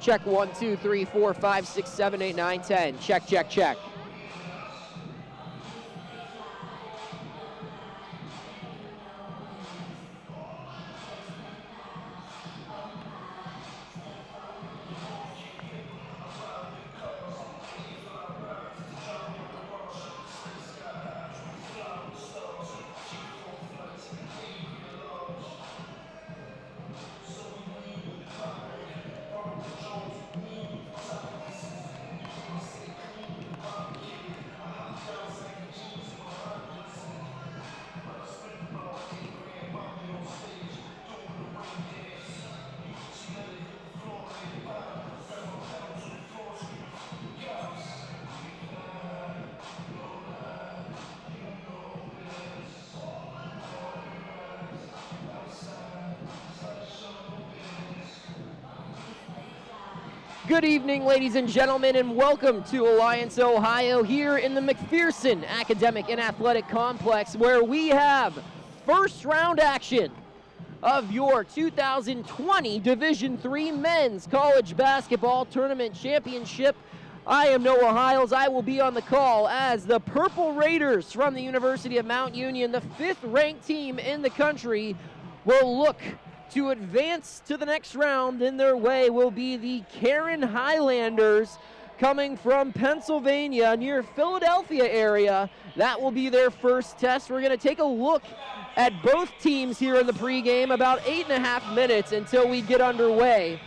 Check 1, 2, 3, 4, 5, 6, 7, 8, 9, 10. Check, check, check. Good evening, ladies and gentlemen, and welcome to Alliance, Ohio, here in the McPherson Academic and Athletic Complex, where we have first round action of your 2020 Division III Men's College Basketball Tournament Championship. I am Noah Hiles. I will be on the call as the Purple Raiders from the University of Mount Union, the 5th-ranked team in the country, will look to advance to the next round. In their way will be the Cairn Highlanders coming from Pennsylvania, near Philadelphia area. That will be their first test. We're going to take a look at both teams here in the pregame, about 8.5 minutes until we get underway.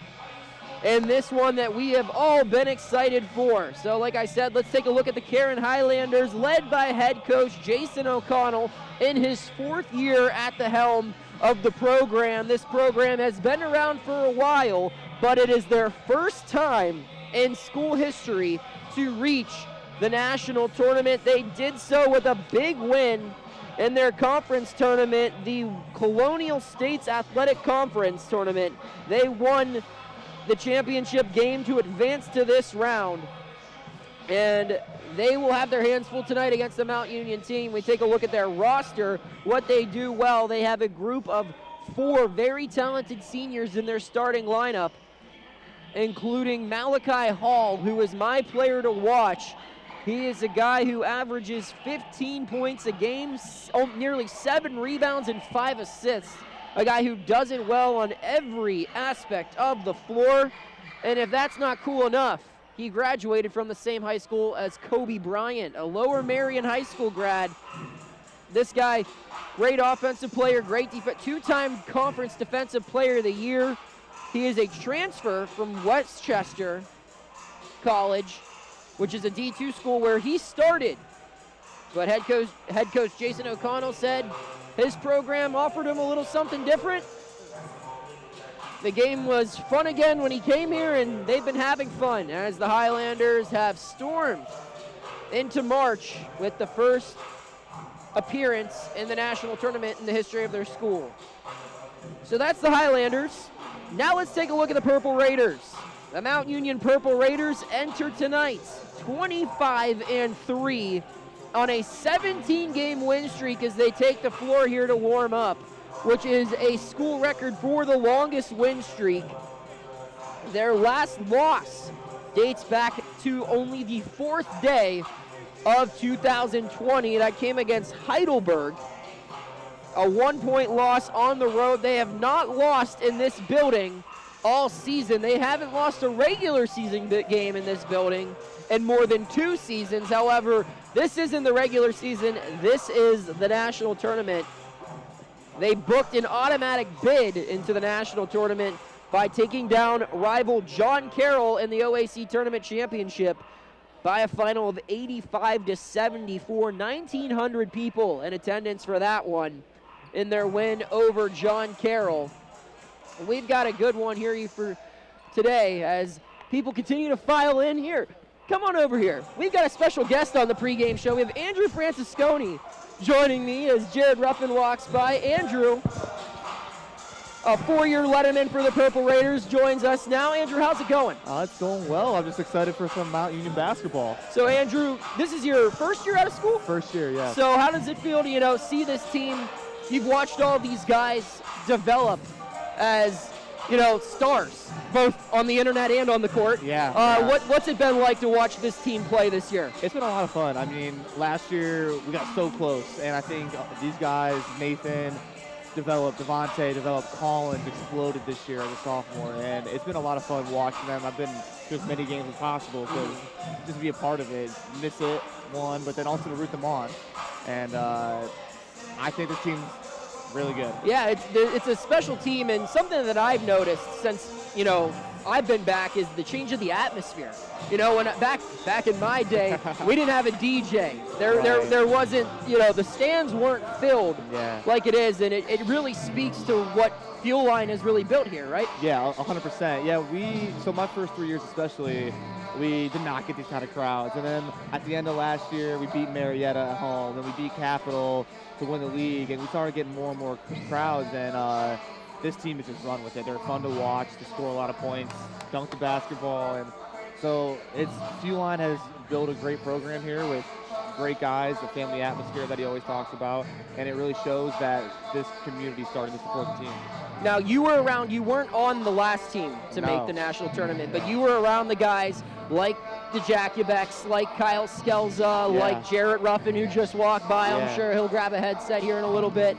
And this one that we have all been excited for. So like I said, let's take a look at the Cairn Highlanders, led by head coach Jason O'Connell in his 4th year at the helm of the program. This program has been around for a while, but it is their first time in school history to reach the national tournament. They did so with a big win in their conference tournament, the Colonial States Athletic Conference tournament. They won the championship game to advance to this round, and they will have their hands full tonight against the Mount Union team. We take a look at their roster, what they do well. They have a group of 4 very talented seniors in their starting lineup, including Malachi Hall, who is my player to watch. He is a guy who averages 15 points a game, nearly 7 rebounds and 5 assists. A guy who does it well on every aspect of the floor. And if that's not cool enough, he graduated from the same high school as Kobe Bryant, a Lower Marion High School grad. This guy, great offensive player, great defense, 2-time conference defensive player of the year. He is a transfer from Westchester College, which is a D2 school where he started. But head coach Jason O'Connell said his program offered him a little something different. The game was fun again when he came here, and they've been having fun as the Highlanders have stormed into March with the first appearance in the national tournament in the history of their school. So that's the Highlanders. Now let's take a look at the Purple Raiders. The Mount Union Purple Raiders enter tonight 25-3 on a 17-game win streak as they take the floor here to warm up, which is a school record for the longest win streak. Their last loss dates back to only the 4th day of 2020. That came against Heidelberg, a 1-point loss on the road. They have not lost in this building all season. They haven't lost a regular season game in this building in more than 2 seasons. However, this isn't the regular season. This is the national tournament. They booked an automatic bid into the national tournament by taking down rival John Carroll in the OAC Tournament Championship by a final of 85-74. 1,900 people in attendance for that one in their win over John Carroll. We've got a good one here for today as people continue to file in here. Come on over here. We've got a special guest on the pregame show. We have Andrew Francisconi joining me as Jarrett Ruffin walks by. Andrew, a 4-year letterman for the Purple Raiders, joins us now. Andrew, how's it going? It's going well. I'm just excited for some Mount Union basketball. So, Andrew, this is your first year out of school? First year, yeah. So how does it feel to, see this team? You've watched all these guys develop as, stars, both on the internet and on the court. Yeah. What's it been like to watch this team play this year? It's been a lot of fun. I mean, last year we got so close, and I think these guys, Nathan, Devontae developed, Collins exploded this year as a sophomore, and it's been a lot of fun watching them. I've been to as many games as possible because just to be a part of it, miss it, one, but then also to root them on. And I think this team's really good. Yeah, it's a special team, and something that I've noticed since, I've been back is the change of the atmosphere. When back in my day, we didn't have a DJ. There wasn't, the stands weren't filled like it is, and it really speaks to what Fuel Line has really built here, right? Yeah, 100%. Yeah, so my first 3 years especially, we did not get these kind of crowds. And then at the end of last year, we beat Marietta at home, then we beat Capital to win the league, and we started getting more and more crowds, and this team has just run with it. They're fun to watch, they score a lot of points, dunk the basketball, and so Fuel Line has built a great program here with great guys, the family atmosphere that he always talks about, and it really shows that this community is starting to support the team. Now, you weren't on the last team to make the national tournament, but you were around the guys like the Jakubeks, like Kyle Skelza, like Jarrett Ruffin, who just walked by. I'm sure he'll grab a headset here in a little bit.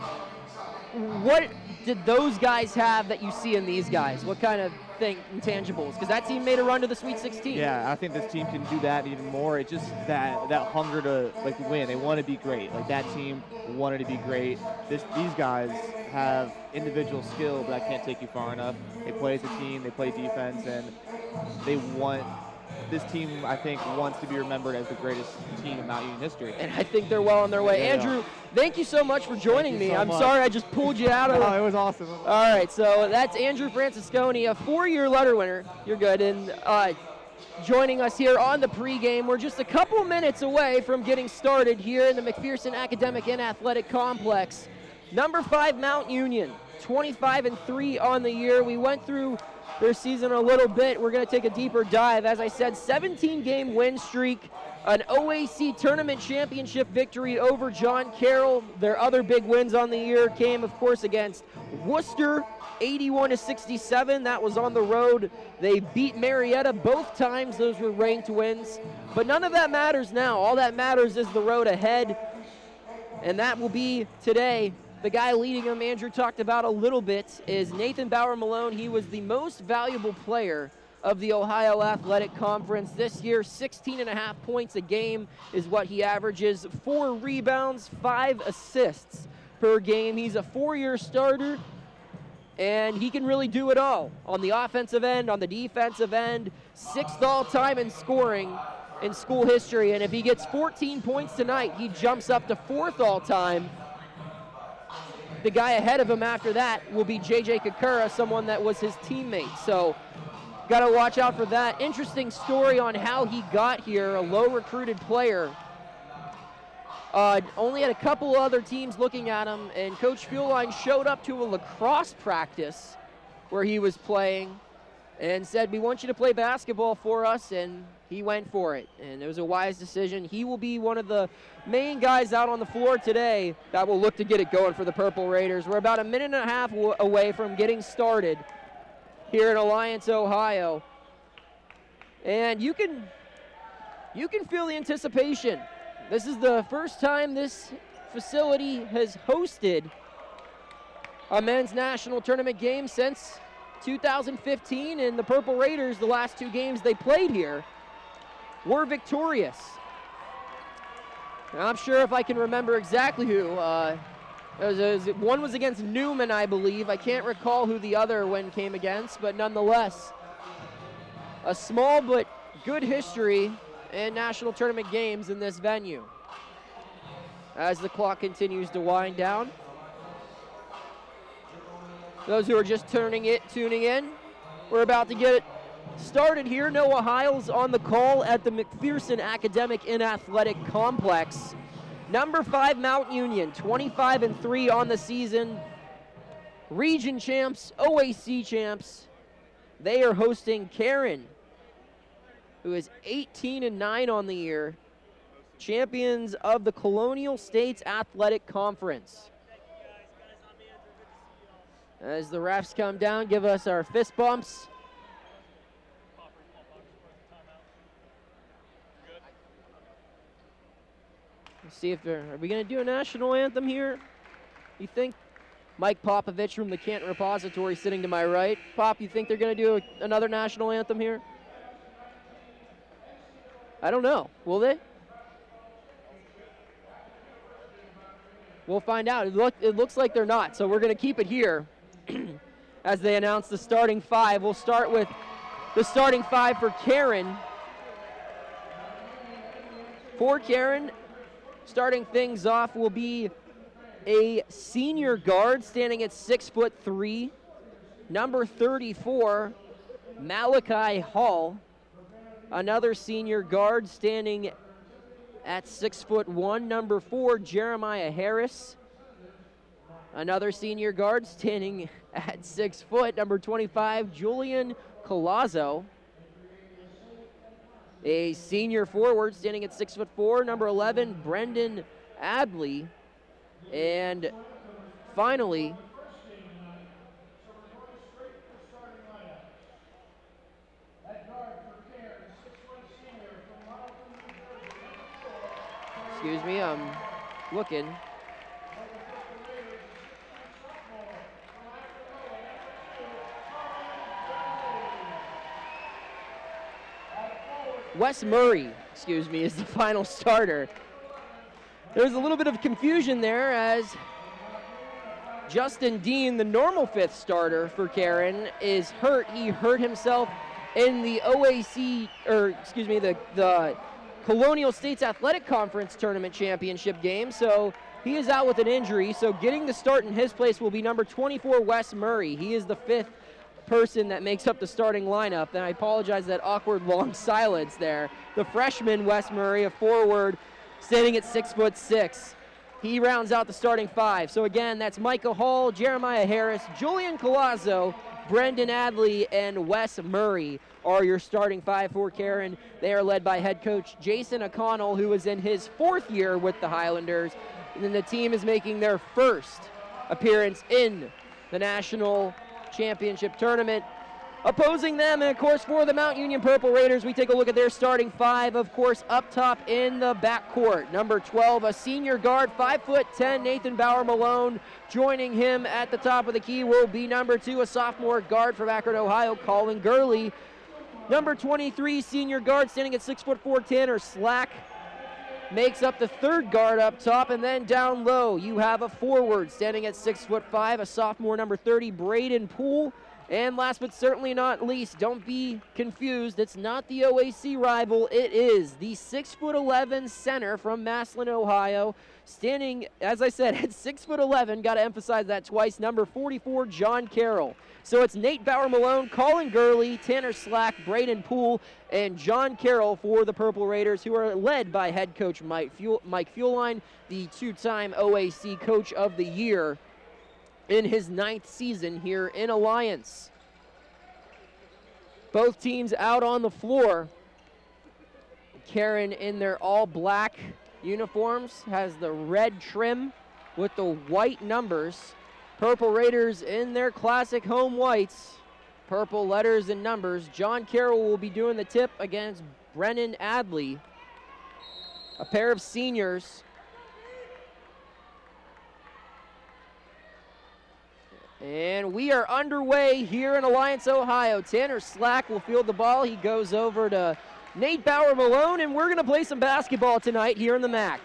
What did those guys have that you see in these guys? What kind of intangibles? Because that team made a run to the Sweet 16. Yeah, I think this team can do that even more. It's just that hunger to win. They want to be great. Like that team wanted to be great. These guys have individual skill, but that can't take you far enough. They play as a team. They play defense, and this team, I think, wants to be remembered as the greatest team in Mount Union history. And I think they're well on their way. Andrew, thank you so much for joining me. I'm sorry I just pulled you out of it. Oh, it was awesome. All right, so that's Andrew Francisconi, a 4-year letter winner. You're good. And joining us here on the pregame. We're just a couple minutes away from getting started here in the McPherson Academic and Athletic Complex. Number 5 Mount Union, 25-3 on the year. We went through their season a little bit. We're going to take a deeper dive. As I said, 17-game win streak, an OAC tournament championship victory over John Carroll. Their other big wins on the year came, of course, against Worcester, 81-67. That was on the road. They beat Marietta both times. Those were ranked wins. But none of that matters now. All that matters is the road ahead, and that will be today. The guy leading them, Andrew talked about a little bit, is Nathan Bauer-Malone. He was the most valuable player of the Ohio Athletic Conference this year. 16.5 points a game is what he averages. 4 rebounds, 5 assists per game. He's a 4-year starter, and he can really do it all. On the offensive end, on the defensive end, 6th all-time in scoring in school history. And if he gets 14 points tonight, he jumps up to 4th all-time. The guy ahead of him after that will be J.J. Kakura, someone that was his teammate. So got to watch out for that. Interesting story on how he got here, a low-recruited player. Only had a couple other teams looking at him, and Coach Fuelline showed up to a lacrosse practice where he was playing and said, "We want you to play basketball for us," and he went for it. And it was a wise decision. He will be one of the main guys out on the floor today that will look to get it going for the Purple Raiders. We're about a minute and a half away from getting started here in Alliance, Ohio. And you can feel the anticipation. This is the first time this facility has hosted a men's national tournament game since 2015, and the Purple Raiders, the last 2 games they played here, were victorious. And I'm sure if I can remember exactly who. One was against Newman, I believe. I can't recall who the other one came against, but nonetheless, a small but good history in national tournament games in this venue. As the clock continues to wind down. Those who are just tuning in, we're about to get it started here. Noah Hiles on the call at the McPherson Academic and Athletic Complex. Number 5 Mount Union, 25-3 on the season. Region champs, OAC champs. They are hosting Cairn, who is 18-9 on the year. Champions of the Colonial States Athletic Conference. As the refs come down, give us our fist bumps. Let's see if are we going to do a national anthem here? You think? Mike Popovich from the Canton Repository sitting to my right. Pop, you think they're going to do another national anthem here? I don't know. Will they? We'll find out. It looks like they're not, so we're going to keep it here as they announce the starting five. We'll start with the starting five for Cairn. For Cairn, starting things off will be a senior guard standing at 6'3", number 34, Malachi Hall. Another senior guard standing at 6'1", number 4, Jeremiah Harris. Another senior guard standing at 6 foot, number 25, Julian Palazzo. A senior forward standing at 6'4", number 11, Brendan Adley. And finally, excuse me, I'm looking. Wes Murray, excuse me, is the final starter. There's a little bit of confusion there as Justin Dean, the normal fifth starter for Cairn, is hurt. He hurt himself in the OAC, or excuse me, the Colonial States Athletic Conference Tournament Championship game, so he is out with an injury. So getting the start in his place will be number 24, Wes Murray. He is the fifth person that makes up the starting lineup. And I apologize that awkward long silence there. The freshman, Wes Murray, a forward, standing at 6'6". He rounds out the starting five. So again, that's Micah Hall, Jeremiah Harris, Julian Palazzo, Brendan Adley, and Wes Murray are your starting five for Cairn. They are led by head coach Jason O'Connell, who is in his fourth year with the Highlanders. And then the team is making their first appearance in the national championship tournament. Opposing them, and of course for the Mount Union Purple Raiders, we take a look at their starting five. Of course, up top in the backcourt, number 12, a senior guard, 5'10", Nathan Bauer Malone. Joining him at the top of the key will be number 2, a sophomore guard from Akron, Ohio, Colin Gurley. Number 23, senior guard, standing at 6'4", Tanner Slack, makes up the third guard up top. And then down low, you have a forward standing at 6'5", a sophomore, number 30, Braden Poole. And last but certainly not least, don't be confused, it's not the OAC rival, it is the 6'11" center from Massillon, Ohio, standing, as I said, at 6'11", got to emphasize that twice, number 44, John Carroll. So it's Nate Bauer Malone, Colin Gurley, Tanner Slack, Braden Poole, and John Carroll for the Purple Raiders, who are led by head coach Mike Fueline, the two-time OAC Coach of the Year in his 9th season here in Alliance. Both teams out on the floor. Cairn in their all-black uniforms has the red trim with the white numbers. Purple Raiders in their classic home whites, purple letters and numbers. John Carroll will be doing the tip against Brennan Adley, a pair of seniors. And we are underway here in Alliance, Ohio. Tanner Slack will field the ball. He goes over to Nate Bauer Malone, and we're going to play some basketball tonight here in the MAC.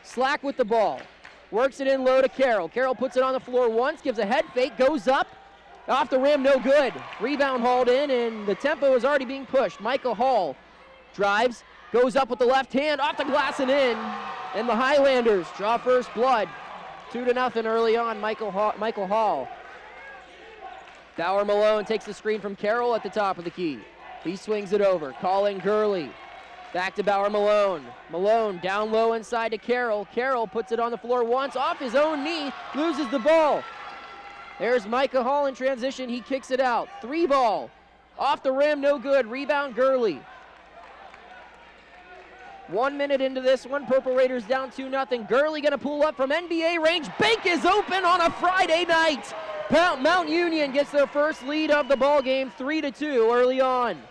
Slack with the ball. Works it in low to Carroll. Carroll puts it on the floor once, gives a head fake, goes up. Off the rim, no good. Rebound hauled in, and the tempo is already being pushed. Michael Hall drives, goes up with the left hand, off the glass and in. And the Highlanders draw first blood. 2-0 early on, Michael Hall. Bauer Malone takes the screen from Carroll at the top of the key. He swings it over. Colin Gurley. Back to Bauer Malone. Malone down low inside to Carroll. Carroll puts it on the floor once, off his own knee, loses the ball. There's Micah Hall in transition. He kicks it out. 3 ball. Off the rim, no good. Rebound Gurley. 1 minute into this one, Purple Raiders down 2-0. Gurley gonna pull up from NBA range. Bank is open on a Friday night. Mount Union gets their first lead of the ball game, 3-2 early on.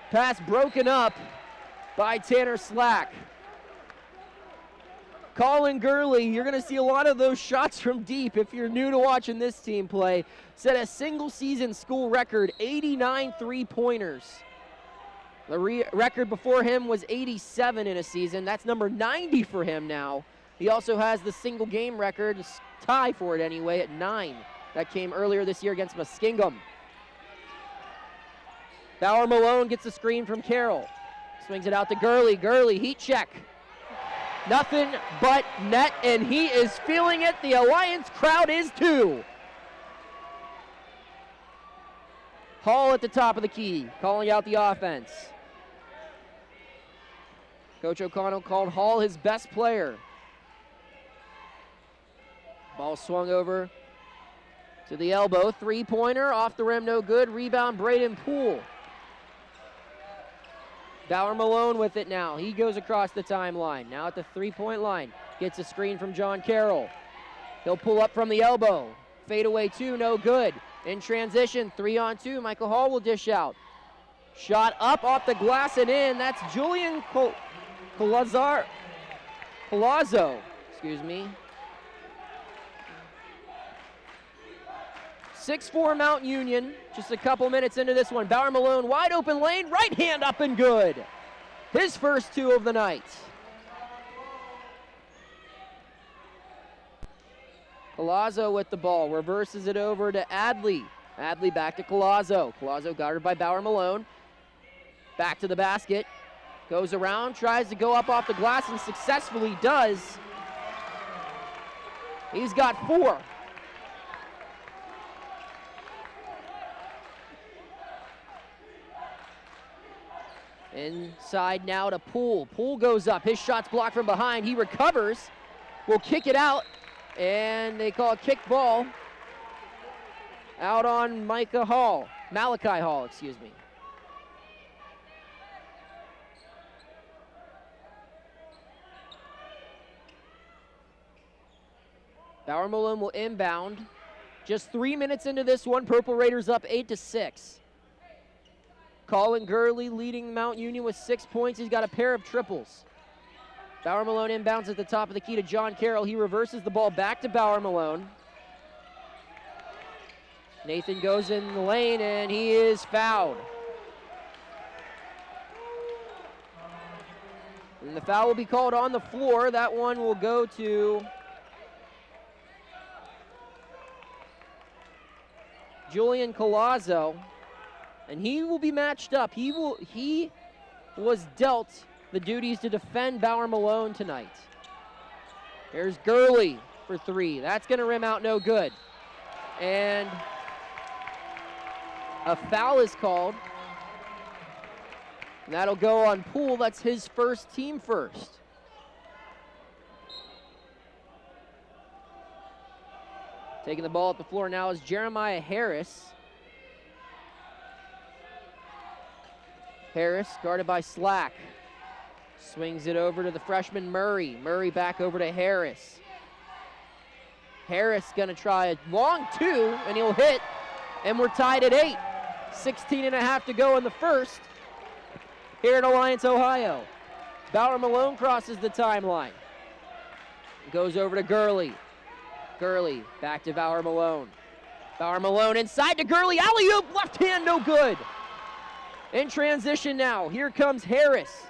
Pass broken up by Tanner Slack. Colin Gurley, you're going to see a lot of those shots from deep if you're new to watching this team play. Set a single season school record, 89 three-pointers. The record before him was 87 in a season. That's number 90 for him now. He also has the single game record, tie for it anyway, at 9. That came earlier this year against Muskingum. Bauer Malone gets the screen from Carroll. Swings it out to Gurley. Gurley, heat check. Nothing but net, and he is feeling it. The Alliance crowd is too. Hall at the top of the key, calling out the offense. Coach O'Connell called Hall his best player. Ball swung over to the elbow. Three-pointer, off the rim, no good. Rebound, Braden Poole. Bauer Malone with it now. He goes across the timeline. Now at the three-point line. Gets a screen from John Carroll. He'll pull up from the elbow. Fade away two, no good. In transition, 3-on-2. Michael Hall will dish out. Shot up off the glass and in. That's Julian Palazzo. Excuse me. 6-4 Mount Union, just a couple minutes into this one. Bauer Malone, wide open lane, right hand up and good. His first two of the night. Palazzo with the ball, reverses it over to Adley. Adley back to Palazzo. Palazzo guarded by Bauer Malone. Back to the basket, goes around, tries to go up off the glass and successfully does. He's got 4. Inside now to Poole. Poole goes up. His shot's blocked from behind. He recovers. Will kick it out. And they call a kick ball out on Malachi Hall, excuse me. Bauer Malone will inbound. Just 3 minutes into this one. Purple Raiders up 8-6. Colin Gurley leading Mount Union with 6 points. He's got a pair of triples. Bauer Malone inbounds at the top of the key to John Carroll. He reverses the ball back to Bauer Malone. Nathan goes in the lane and he is fouled. And the foul will be called on the floor. That one will go to Julian Palazzo. And he will be matched up. He was dealt the duties to defend Bauer Malone tonight. Here's Gurley for 3. That's going to rim out no good. And a foul is called. And that'll go on Poole. That's his first, team first. Taking the ball at the floor now is Jeremiah Harris. Harris guarded by Slack. Swings it over to the freshman Murray. Murray back over to Harris. Harris gonna try a long 2 and he'll hit. And we're tied at 8. 16.5 to go in the first here at Alliance, Ohio. Bauer Malone crosses the timeline. Goes over to Gurley. Gurley back to Bauer Malone. Bauer Malone inside to Gurley. Alley-oop, left hand, no good. In transition now, here comes Harris.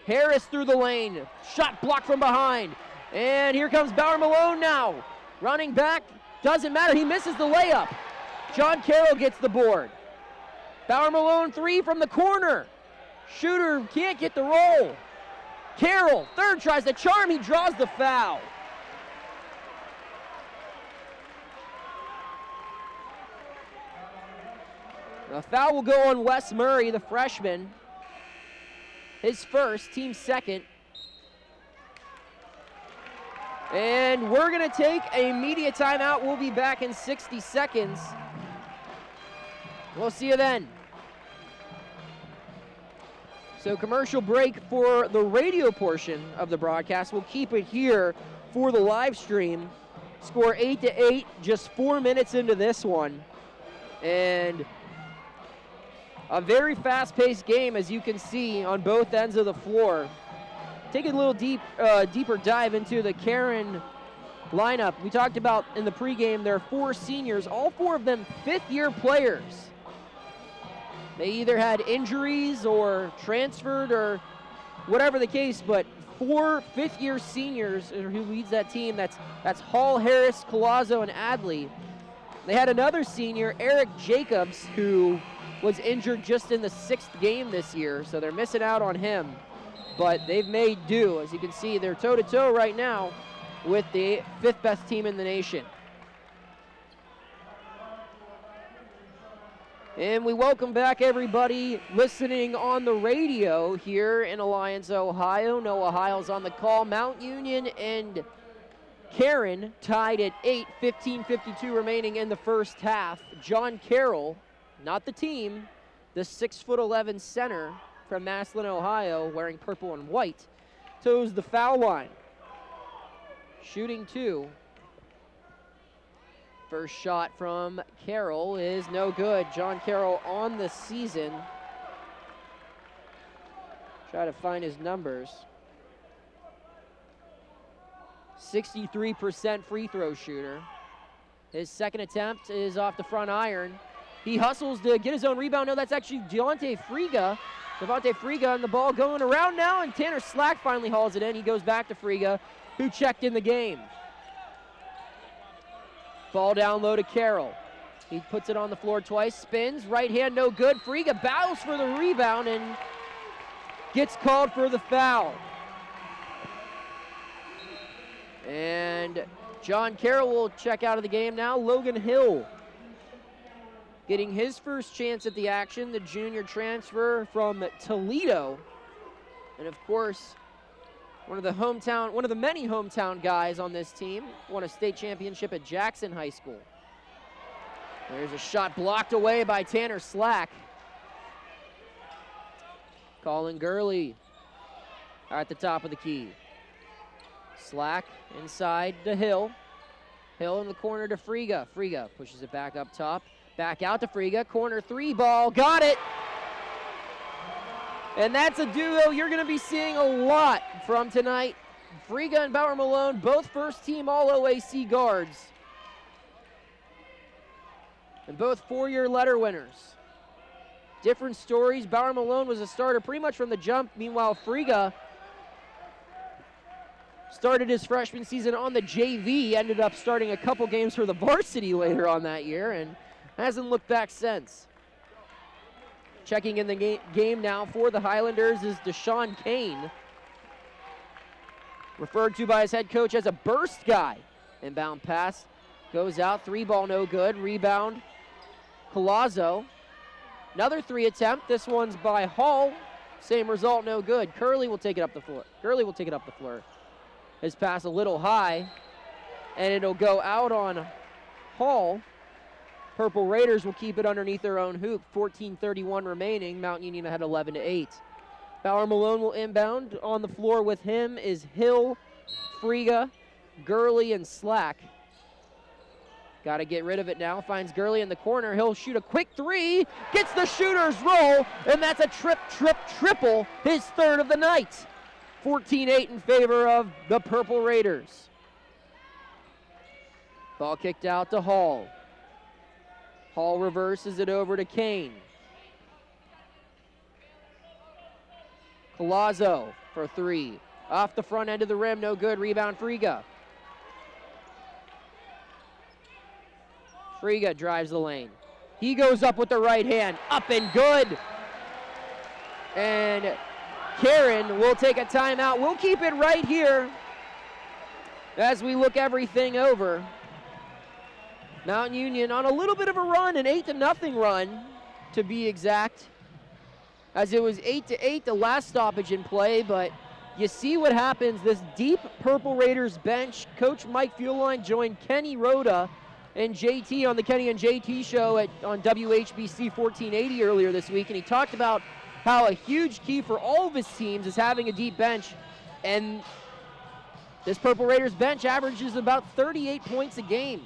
Harris through the lane, shot blocked from behind. And here comes Bauer Malone now. Running back, doesn't matter, he misses the layup. John Carroll gets the board. Bauer Malone 3 from the corner. Shooter can't get the roll. Carroll, third, tries to charm, he draws the foul. The foul will go on Wes Murray, the freshman. His first, team second. And we're going to take a media timeout. We'll be back in 60 seconds. We'll see you then. So commercial break for the radio portion of the broadcast. We'll keep it here for the live stream. Score 8-8, just 4 minutes into this one. And a very fast-paced game, as you can see, on both ends of the floor. Taking a little deeper dive into the Cairn lineup. We talked about in the pregame, there are 4 seniors, all 4 of them fifth-year players. They either had injuries or transferred or whatever the case, but 4 fifth-year seniors who leads that team. That's Hall, Harris, Palazzo, and Adley. They had another senior, Eric Jacobs, who was injured just in the 6th game this year, so they're missing out on him. But they've made do. As you can see, they're toe-to-toe right now with the 5th best team in the nation. And we welcome back everybody listening on the radio here in Alliance, Ohio. Noah Hiles on the call. Mount Union and Cairn tied at 8, 15:52 remaining in the first half. John Carroll, not the team, the 6'11" center from Massillon, Ohio, wearing purple and white, toes the foul line. Shooting 2. First shot from Carroll is no good. John Carroll on the season. Try to find his numbers. 63% free throw shooter. His second attempt is off the front iron. He hustles to get his own rebound. No, that's actually Devontae Friga. Devontae Friga, and the ball going around now, and Tanner Slack finally hauls it in. He goes back to Friga, who checked in the game. Ball down low to Carroll. He puts it on the floor twice, spins, right hand no good. Friga bows for the rebound and gets called for the foul. And John Carroll will check out of the game now. Logan Hill getting his first chance at the action, the junior transfer from Toledo. And of course, one of the many hometown guys on this team, won a state championship at Jackson High School. There's a shot blocked away by Tanner Slack. Colin Gurley at the top of the key. Slack inside to Hill. Hill in the corner to Friga. Friga pushes it back up top. Back out to Friga. Corner 3 ball. Got it! And that's a duo you're going to be seeing a lot from tonight. Friga and Bauer Malone, both first-team All-OAC guards. And both 4-year letter winners. Different stories. Bauer Malone was a starter pretty much from the jump. Meanwhile, Friga started his freshman season on the JV, ended up starting a couple games for the varsity later on that year, and hasn't looked back since. Checking in the game now for the Highlanders is Deshaun Kane, referred to by his head coach as a burst guy. Inbound pass goes out, 3 ball no good. Rebound, Palazzo. Another 3 attempt. This one's by Hall. Same result, no good. Curley will take it up the floor. His pass a little high, and it'll go out on Hall. Purple Raiders will keep it underneath their own hoop. 14:31 remaining. Mount Union ahead 11-8. Bauer Malone will inbound. On the floor with him is Hill, Friga, Gurley, and Slack. Got to get rid of it now. Finds Gurley in the corner. He'll shoot a quick 3. Gets the shooter's roll, and that's a triple. His 3rd of the night. 14-8 in favor of the Purple Raiders. Ball kicked out to Hall. Hall reverses it over to Kane. Palazzo for 3. Off the front end of the rim, no good. Rebound, Friga. Friga drives the lane. He goes up with the right hand. Up and good. And Cairn will take a timeout. We'll keep it right here as we look everything over. Mount Union on a little bit of a run, an 8-0 run to be exact, as it was 8-8 the last stoppage in play, but you see what happens. This deep Purple Raiders bench. Coach Mike Fueline joined Kenny Rhoda and JT on the Kenny and JT show on WHBC 1480 earlier this week, and he talked about how a huge key for all of his teams is having a deep bench, and This Purple Raiders bench averages about 38 points a game.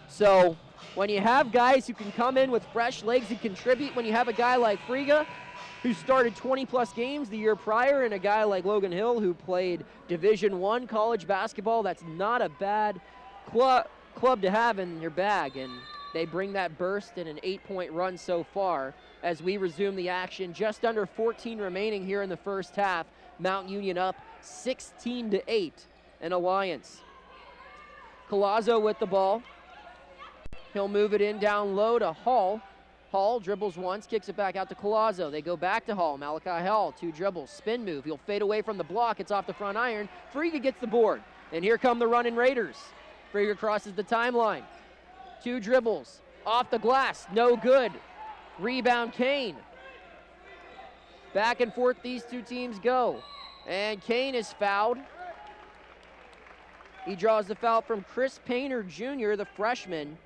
So when you have guys who can come in with fresh legs and contribute, when you have a guy like Friga, who started 20-plus games the year prior, and a guy like Logan Hill, who played Division I college basketball, that's not a bad club to have in your bag. And they bring that burst and an 8-point run so far as we resume the action. Just under 14 remaining here in the first half. Mount Union up 16-8 in Alliance. Palazzo with the ball. He'll move it in down low to Hall. Hall dribbles once, kicks it back out to Palazzo. They go back to Hall. Malachi Hall, 2 dribbles, spin move. He'll fade away from the block. It's off the front iron. Friga gets the board. And here come the running Raiders. Friga crosses the timeline. 2 dribbles, off the glass, no good. Rebound, Cairn. Back and forth these two teams go. And Cairn is fouled. He draws the foul from Chris Painter Jr., the freshman.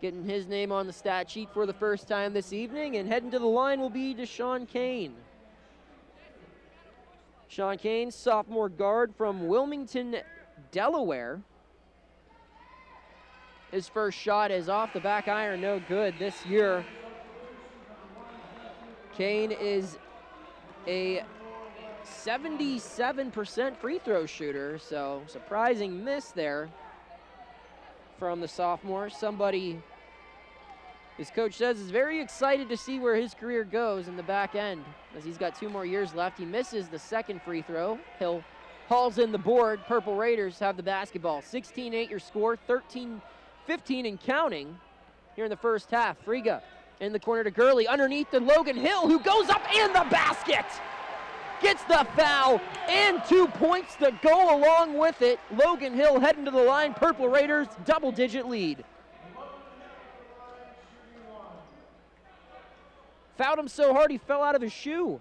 Getting his name on the stat sheet for the first time this evening, and heading to the line will be Deshaun Cairn. Sean Cairn, sophomore guard from Wilmington, Delaware. His first shot is off the back iron, no good this year. Cairn is a 77% free throw shooter, so surprising miss there from the sophomore. Somebody, his coach says, is very excited to see where his career goes in the back end, as he's got 2 more years left. He misses the second free throw. Hill hauls in the board. Purple Raiders have the basketball. 16-8 your score, 13-15 and counting here in the first half. Friga in the corner to Gurley, underneath to Logan Hill, who goes up in the basket. Gets the foul and 2 points to go along with it. Logan Hill heading to the line. Purple Raiders double-digit lead. Fouled him so hard he fell out of his shoe.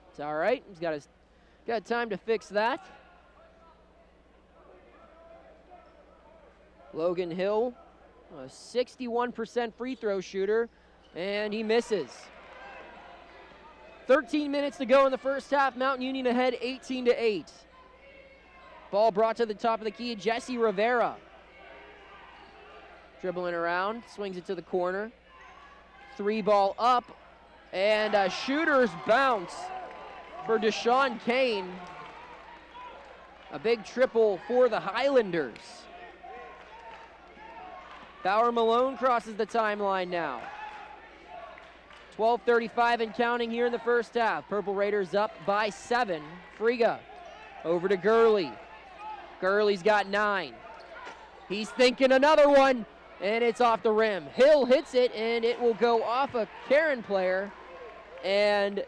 It's all right. He's got time to fix that. Logan Hill, a 61% free throw shooter, and he misses. 13 minutes to go in the first half. Mount Union ahead 18-8. Ball brought to the top of the key. Jesse Rivera dribbling around, swings it to the corner. 3 ball up, and a shooter's bounce for Deshaun Cairn. A big triple for the Highlanders. Bauer Malone crosses the timeline now. 12:35 and counting here in the first half. Purple Raiders up by 7. Friga over to Gurley. Gurley's got 9. He's thinking another one, and it's off the rim. Hill hits it, and it will go off a Cairn player, and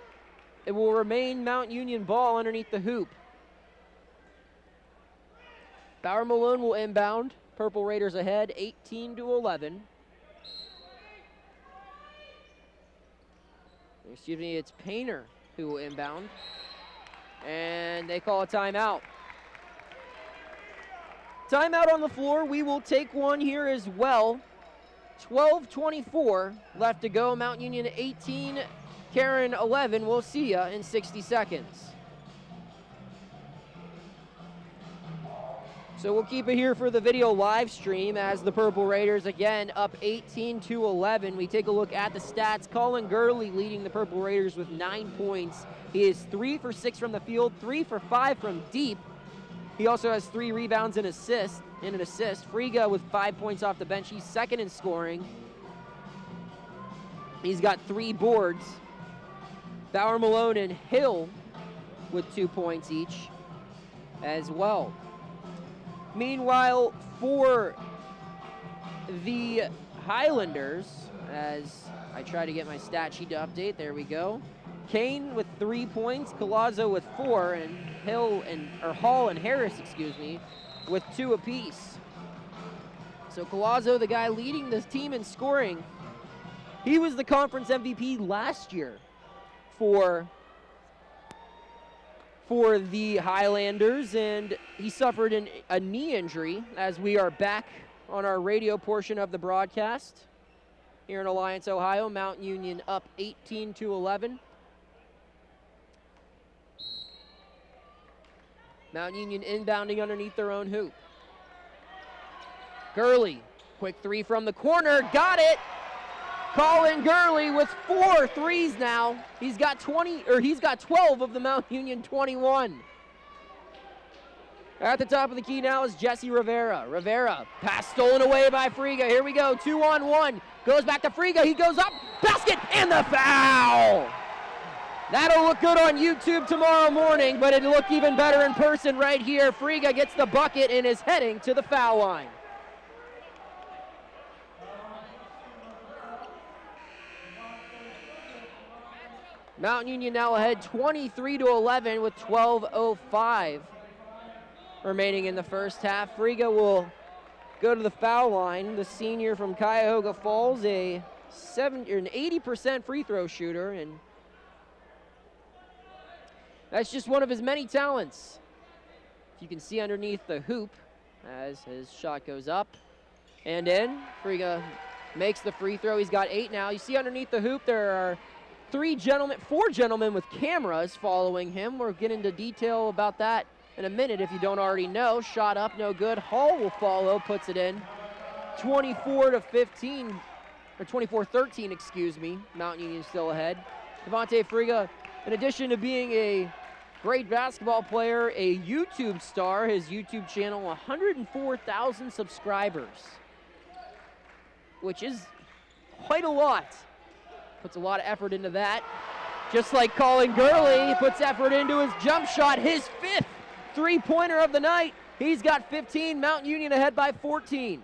it will remain Mount Union ball underneath the hoop. Bauer Malone will inbound. Purple Raiders ahead 18-11. Excuse me, it's Painter who will inbound. And they call a timeout. Timeout on the floor. We will take one here as well. 12:24 left to go. Mount Union 18, Cairn 11. We'll see ya in 60 seconds. So we'll keep it here for the video live stream as the Purple Raiders again up 18-11. We take a look at the stats. Colin Gurley leading the Purple Raiders with 9 points. He is 3 for 6 from the field, 3 for 5 from deep. He also has 3 rebounds and an assist. Friga with 5 points off the bench. He's second in scoring. He's got 3 boards. Bauer Malone and Hill with 2 points each as well. Meanwhile, for the Highlanders, as I try to get my stat sheet to update, there we go. Cairn with 3 points, Palazzo with 4, and Hall and Harris, with 2 apiece. So Palazzo, the guy leading this team in scoring, he was the conference MVP last year for the Highlanders, and he suffered a knee injury as we are back on our radio portion of the broadcast here in Alliance, Ohio. Mount Union up 18-11. Mount Union inbounding underneath their own hoop. Gurley, quick three from the corner, got it! Colin Gurley with 4 threes now. He's got 12 of the Mount Union 21. At the top of the key now is Jesse Rivera. Rivera, pass stolen away by Friga. Here we go, 2-on-1. Goes back to Friga, he goes up, basket, and the foul! That'll look good on YouTube tomorrow morning, but it'll look even better in person right here. Friga gets the bucket and is heading to the foul line. Mount Union now ahead 23-11 with 12:05 remaining in the first half. Friga will go to the foul line. The senior from Cuyahoga Falls, an 80% free throw shooter, and that's just one of his many talents. If you can see underneath the hoop as his shot goes up and in. Friga makes the free throw. He's got 8 now. You see underneath the hoop there are 4 gentlemen with cameras following him. We'll get into detail about that in a minute if you don't already know. Shot up, no good. Hall will follow, puts it in. 24-15, or 24-13, excuse me. Mount Union still ahead. Devontae Friga, in addition to being a great basketball player, a YouTube star, his YouTube channel, 104,000 subscribers, which is quite a lot. Puts a lot of effort into that. Just like Colin Gurley, he puts effort into his jump shot, his 5th three-pointer of the night. He's got 15, Mount Union ahead by 14.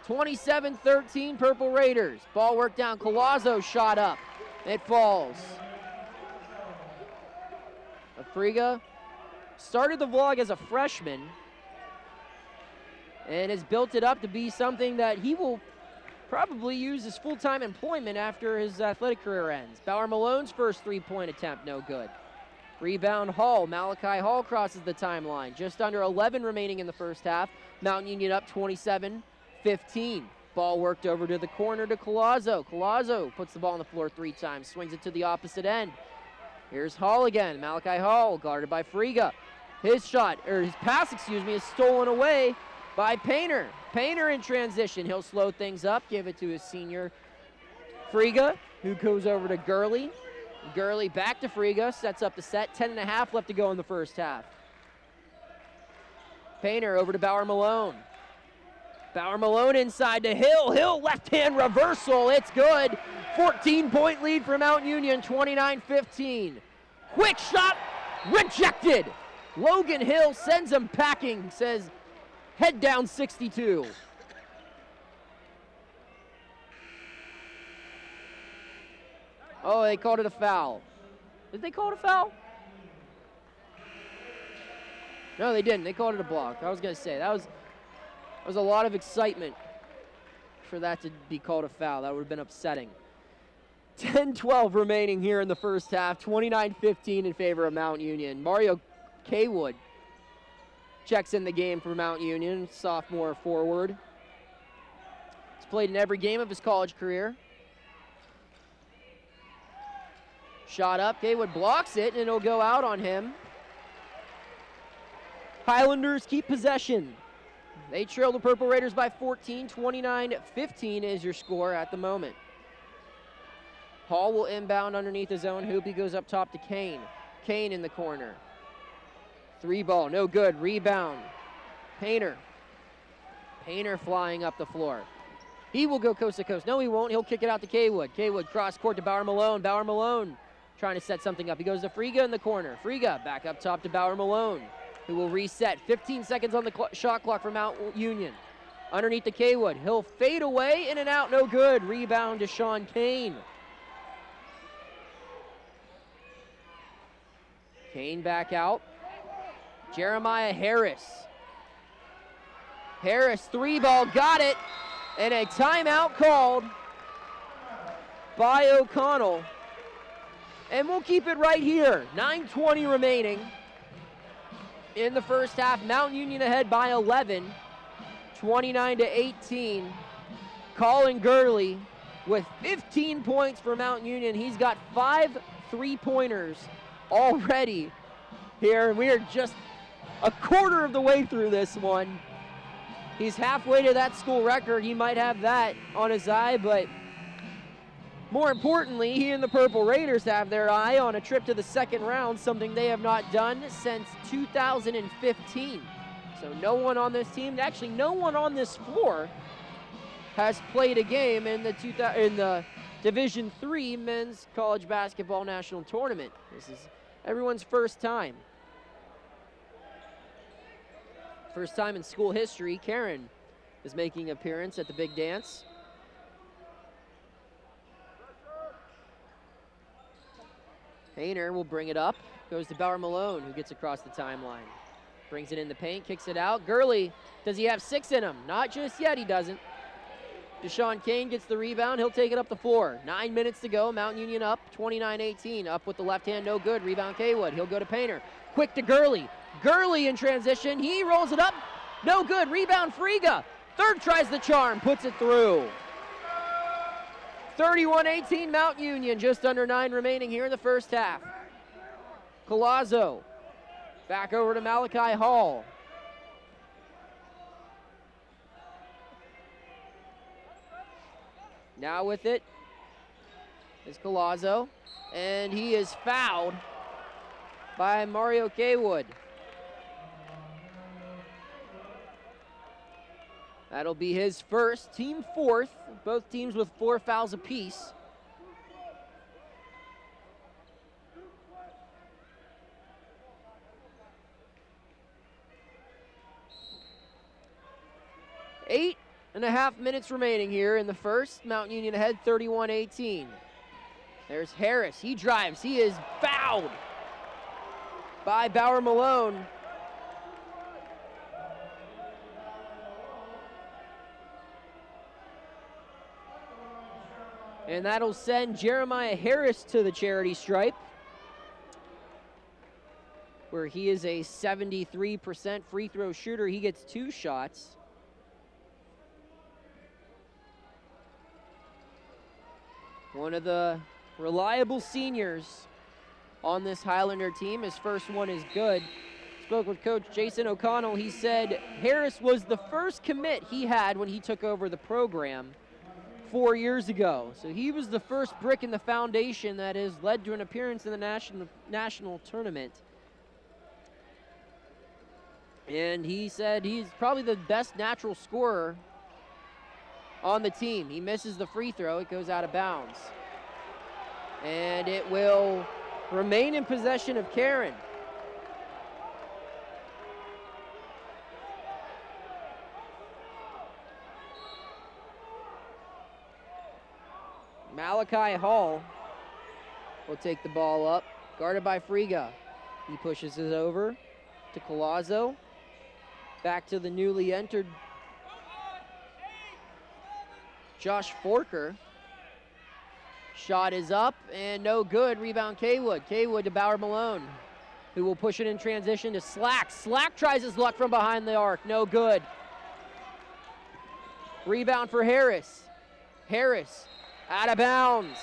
27-13, Purple Raiders. Ball work down, Palazzo shot up. It falls. Friga started the vlog as a freshman and has built it up to be something that he will probably use as full-time employment after his athletic career ends. Bauer Malone's first three-point attempt, no good. Rebound Hall. Malachi Hall crosses the timeline. Just under 11 remaining in the first half. Mount Union up 27-15. Ball worked over to the corner to Palazzo. Palazzo puts the ball on the floor 3 times, swings it to the opposite end. Here's Hall again. Malachi Hall guarded by Friga. His pass, is stolen away by Painter. Painter in transition. He'll slow things up, give it to his senior Friga, who goes over to Gurley. Gurley back to Friga, sets up the set. 10.5 left to go in the first half. Painter over to Bauer Malone. Bauer Malone inside to Hill. Hill left-hand reversal. It's good. 14-point lead for Mount Union, 29-15. Quick shot, rejected. Logan Hill sends him packing, says head down 62. Oh, they called it a foul. Did they call it a foul? No, they didn't. They called it a block. I was going to say, that was a lot of excitement for that to be called a foul. That would have been upsetting. 10-12 remaining here in the first half. 29-15 in favor of Mount Union. Mario Kaywood checks in the game for Mount Union, sophomore forward. He's played in every game of his college career. Shot up, Kaywood blocks it, and it'll go out on him. Highlanders keep possession. They trail the Purple Raiders by 14. 29-15 is your score at the moment. Hall will inbound underneath his own hoop. He goes up top to Cairn. Cairn in the corner. 3 ball, no good. Rebound. Painter. Painter flying up the floor. He will go coast to coast. No, he won't. He'll kick it out to Kaywood. Kaywood cross court to Bauer Malone. Bauer Malone trying to set something up. He goes to Friga in the corner. Friga back up top to Bauer Malone, who will reset. 15 seconds on the shot clock for Mount Union. Underneath the Kaywood. He'll fade away, in and out, no good. Rebound to Sean Cairn. Cairn back out. Jeremiah Harris. Harris, 3 ball, got it. And a timeout called by O'Connell. And we'll keep it right here. 9:20 remaining in the first half. Mount Union ahead by 11. 29-18. Colin Gurley with 15 points for Mount Union. He's got 5 3-pointers already here, and we are just a quarter of the way through this one. He's halfway to that school record. He might have that on his eye, but more importantly, he and the Purple Raiders have their eye on a trip to the second round, something they have not done since 2015. So no one on this team, actually no one on this floor, has played a game in the Division III Men's College Basketball National Tournament. This is everyone's first time. First time in school history, Cairn is making an appearance at the big dance. Hayner will bring it up. Goes to Bauer Malone, who gets across the timeline. Brings it in the paint, kicks it out. Gurley, does he have 6 in him? Not just yet, he doesn't. Deshaun Kane gets the rebound. He'll take it up the floor. 9 minutes to go. Mount Union up 29-18. Up with the left hand, no good. Rebound Kaywood. He'll go to Painter. Quick to Gurley. Gurley in transition. He rolls it up. No good. Rebound Friga. Third tries the charm. Puts it through. 31-18 Mount Union. Just under 9 remaining here in the first half. Palazzo. Back over to Malachi Hall. Now with it is Palazzo, and he is fouled by Mario Kaywood. That'll be his first, team fourth, both teams with 4 fouls apiece. Eight and a half minutes remaining here in the first. Mount Union ahead 31-18. There's Harris. He drives. He is fouled by Bauer Malone. And that'll send Jeremiah Harris to the charity stripe, where he is a 73% free throw shooter. He gets 2 shots. One of the reliable seniors on this Highlander team. His first one is good. Spoke with Coach Jason O'Connell. He said Harris was the first commit he had when he took over the program 4 years ago. So he was the first brick in the foundation that has led to an appearance in the national tournament. And he said he's probably the best natural scorer on the team. He misses the free throw. It goes out of bounds. And it will remain in possession of Cairn. Malachi Hall will take the ball up, guarded by Friga. He pushes it over to Palazzo. Back to the newly entered Josh Forker. Shot is up and no good. Rebound Kaywood. Kaywood to Bauer Malone, who will push it in transition to Slack. Slack tries his luck from behind the arc. No good. Rebound for Harris. Harris out of bounds.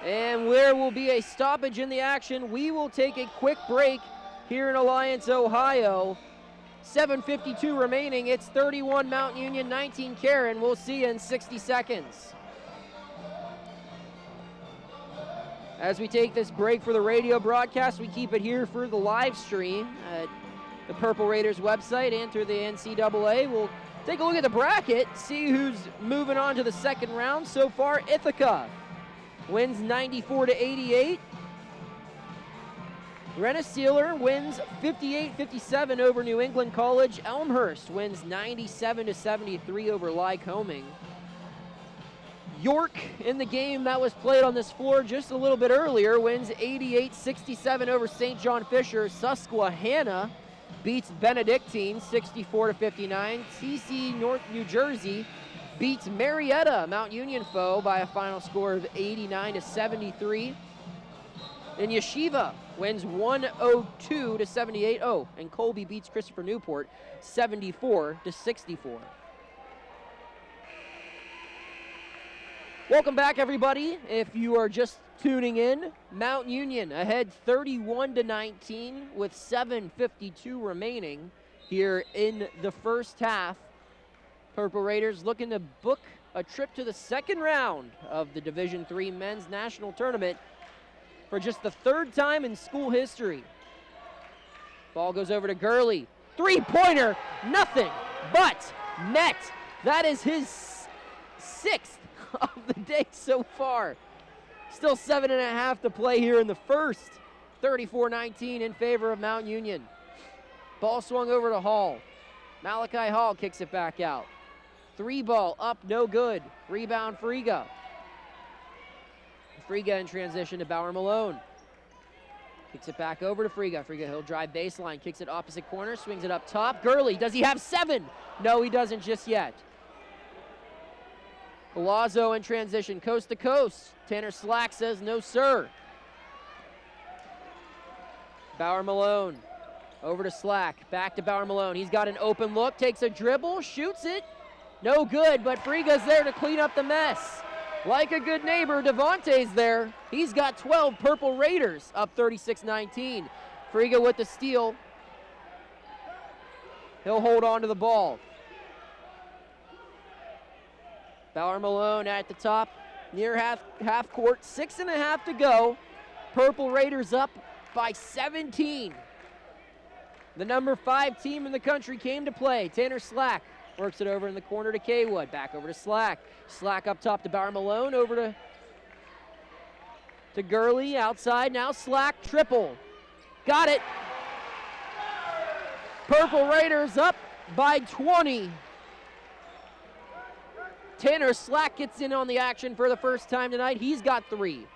And there will be a stoppage in the action. We will take a quick break here in Alliance, Ohio. 7:52 remaining. It's 31 Mount Union, 19 Cairn. We'll see you in 60 seconds. As we take this break for the radio broadcast, we keep it here for the live stream at the Purple Raiders website and through the NCAA. We'll take a look at the bracket, see who's moving on to the second round. So far, Ithaca wins 94-88. Rensselaer wins 58-57 over New England College. Elmhurst wins 97-73 over Lycoming. York, in the game that was played on this floor just a little bit earlier, wins 88-67 over St. John Fisher. Susquehanna beats Benedictine 64-59. TC North New Jersey beats Marietta, Mount Union foe, by a final score of 89-73. And Yeshiva wins 102-78. Oh, and Colby beats Christopher Newport 74-64. Welcome back, everybody. If you are just tuning in, Mount Union ahead 31-19 with 7:52 remaining here in the first half. Purple Raiders looking to book a trip to the second round of the Division III Men's National Tournament for just the third time in school history. Ball goes over to Gurley. Three-pointer, nothing but net. That is his sixth of the day so far. Still 7.5 to play here in the first. 34-19 in favor of Mount Union. Ball swung over to Hall. Malachi Hall kicks it back out. Three ball up, no good. Rebound, Friga. Friga in transition to Bauer Malone. Kicks it back over to Friga. Friga, he'll drive baseline, kicks it opposite corner, swings it up top. Gurley, does he have 7? No, he doesn't just yet. Palazzo in transition, coast to coast. Tanner Slack says no, sir. Bauer Malone, over to Slack, back to Bauer Malone. He's got an open look, takes a dribble, shoots it. No good, but Friga's there to clean up the mess. Like a good neighbor, Devontae's there. He's got 12. Purple Raiders up 36-19. Friga with the steal. He'll hold on to the ball. Bauer Malone at the top, near half court. 6.5 to go. Purple Raiders up by 17. The number 5 team in the country came to play. Tanner Slack works it over in the corner to Kaywood. Back over to Slack. Slack up top to Bauer Malone. Over to Gurley. Outside now. Slack triple. Got it. Purple Raiders up by 20. Tanner Slack gets in on the action for the first time tonight. He's got 3.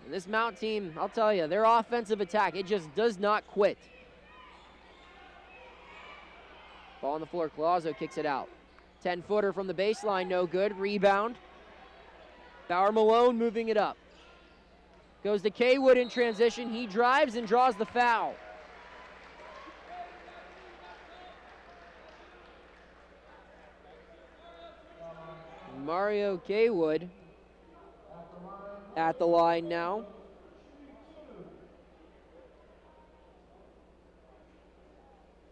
And this Mount team, I'll tell you, their offensive attack, it just does not quit. Ball on the floor, Palazzo kicks it out. 10-footer from the baseline, no good. Rebound. Bauer Malone moving it up. Goes to Kaywood in transition. He drives and draws the foul. Mario Kaywood at the line now.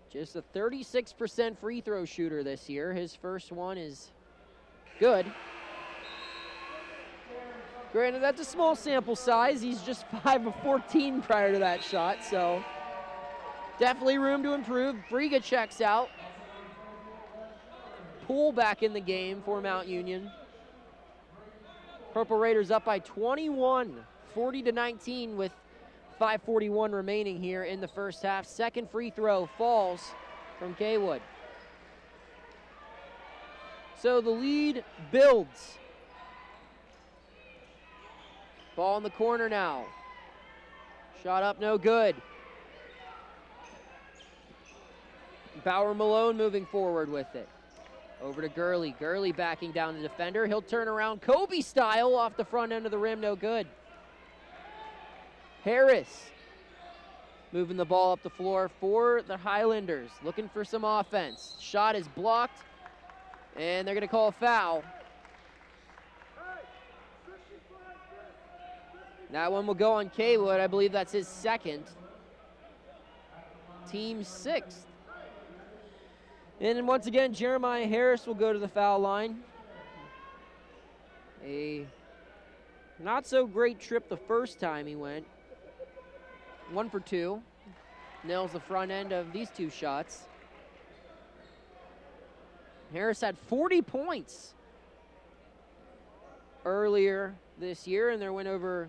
Just a 36% free throw shooter this year. His first one is good. Granted, that's a small sample size. He's just 5 of 14 prior to that shot, so definitely room to improve. Friga checks out. Poole back in the game for Mount Union. Purple Raiders up by 21, 40-19 with 5:41 remaining here in the first half. Second free throw falls from Kaywood. So the lead builds. Ball in the corner now. Shot up, no good. Bauer Malone moving forward with it. Over to Gurley. Gurley backing down the defender. He'll turn around Kobe style off the front end of the rim, no good. Harris moving the ball up the floor for the Highlanders, looking for some offense. Shot is blocked, and they're going to call a foul. That one will go on Kaywood. I believe that's his second. Team 6th. And then once again, Jeremiah Harris will go to the foul line. A not so great trip the first time he went. 1 for 2. Nails the front end of these 2 shots. Harris had 40 points earlier this year in their win over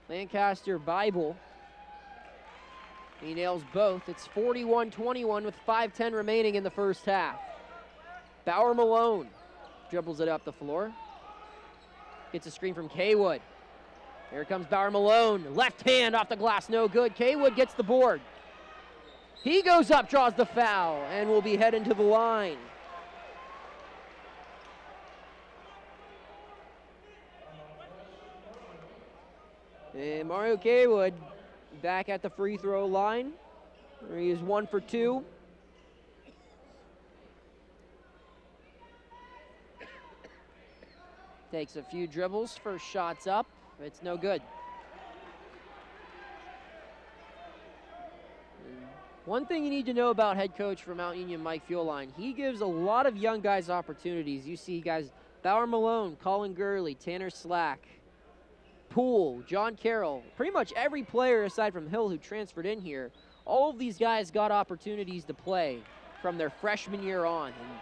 Lancaster Bible. He nails both. It's 41-21 with 5:10 remaining in the first half. Bauer Malone dribbles it up the floor. Gets a screen from Kaywood. Here comes Bauer Malone. Left hand off the glass, no good. Kaywood gets the board. He goes up, draws the foul, and will be heading to the line. And Mario Kaywood back at the free throw line, where he is 1 for 2. Takes a few dribbles, first shot's up. It's no good. One thing you need to know about head coach for Mount Union, Mike Fueline, he gives a lot of young guys opportunities. You see guys, Bauer Malone, Colin Gurley, Tanner Slack, Poole, John Carroll, pretty much every player aside from Hill who transferred in here, all of these guys got opportunities to play from their freshman year on. And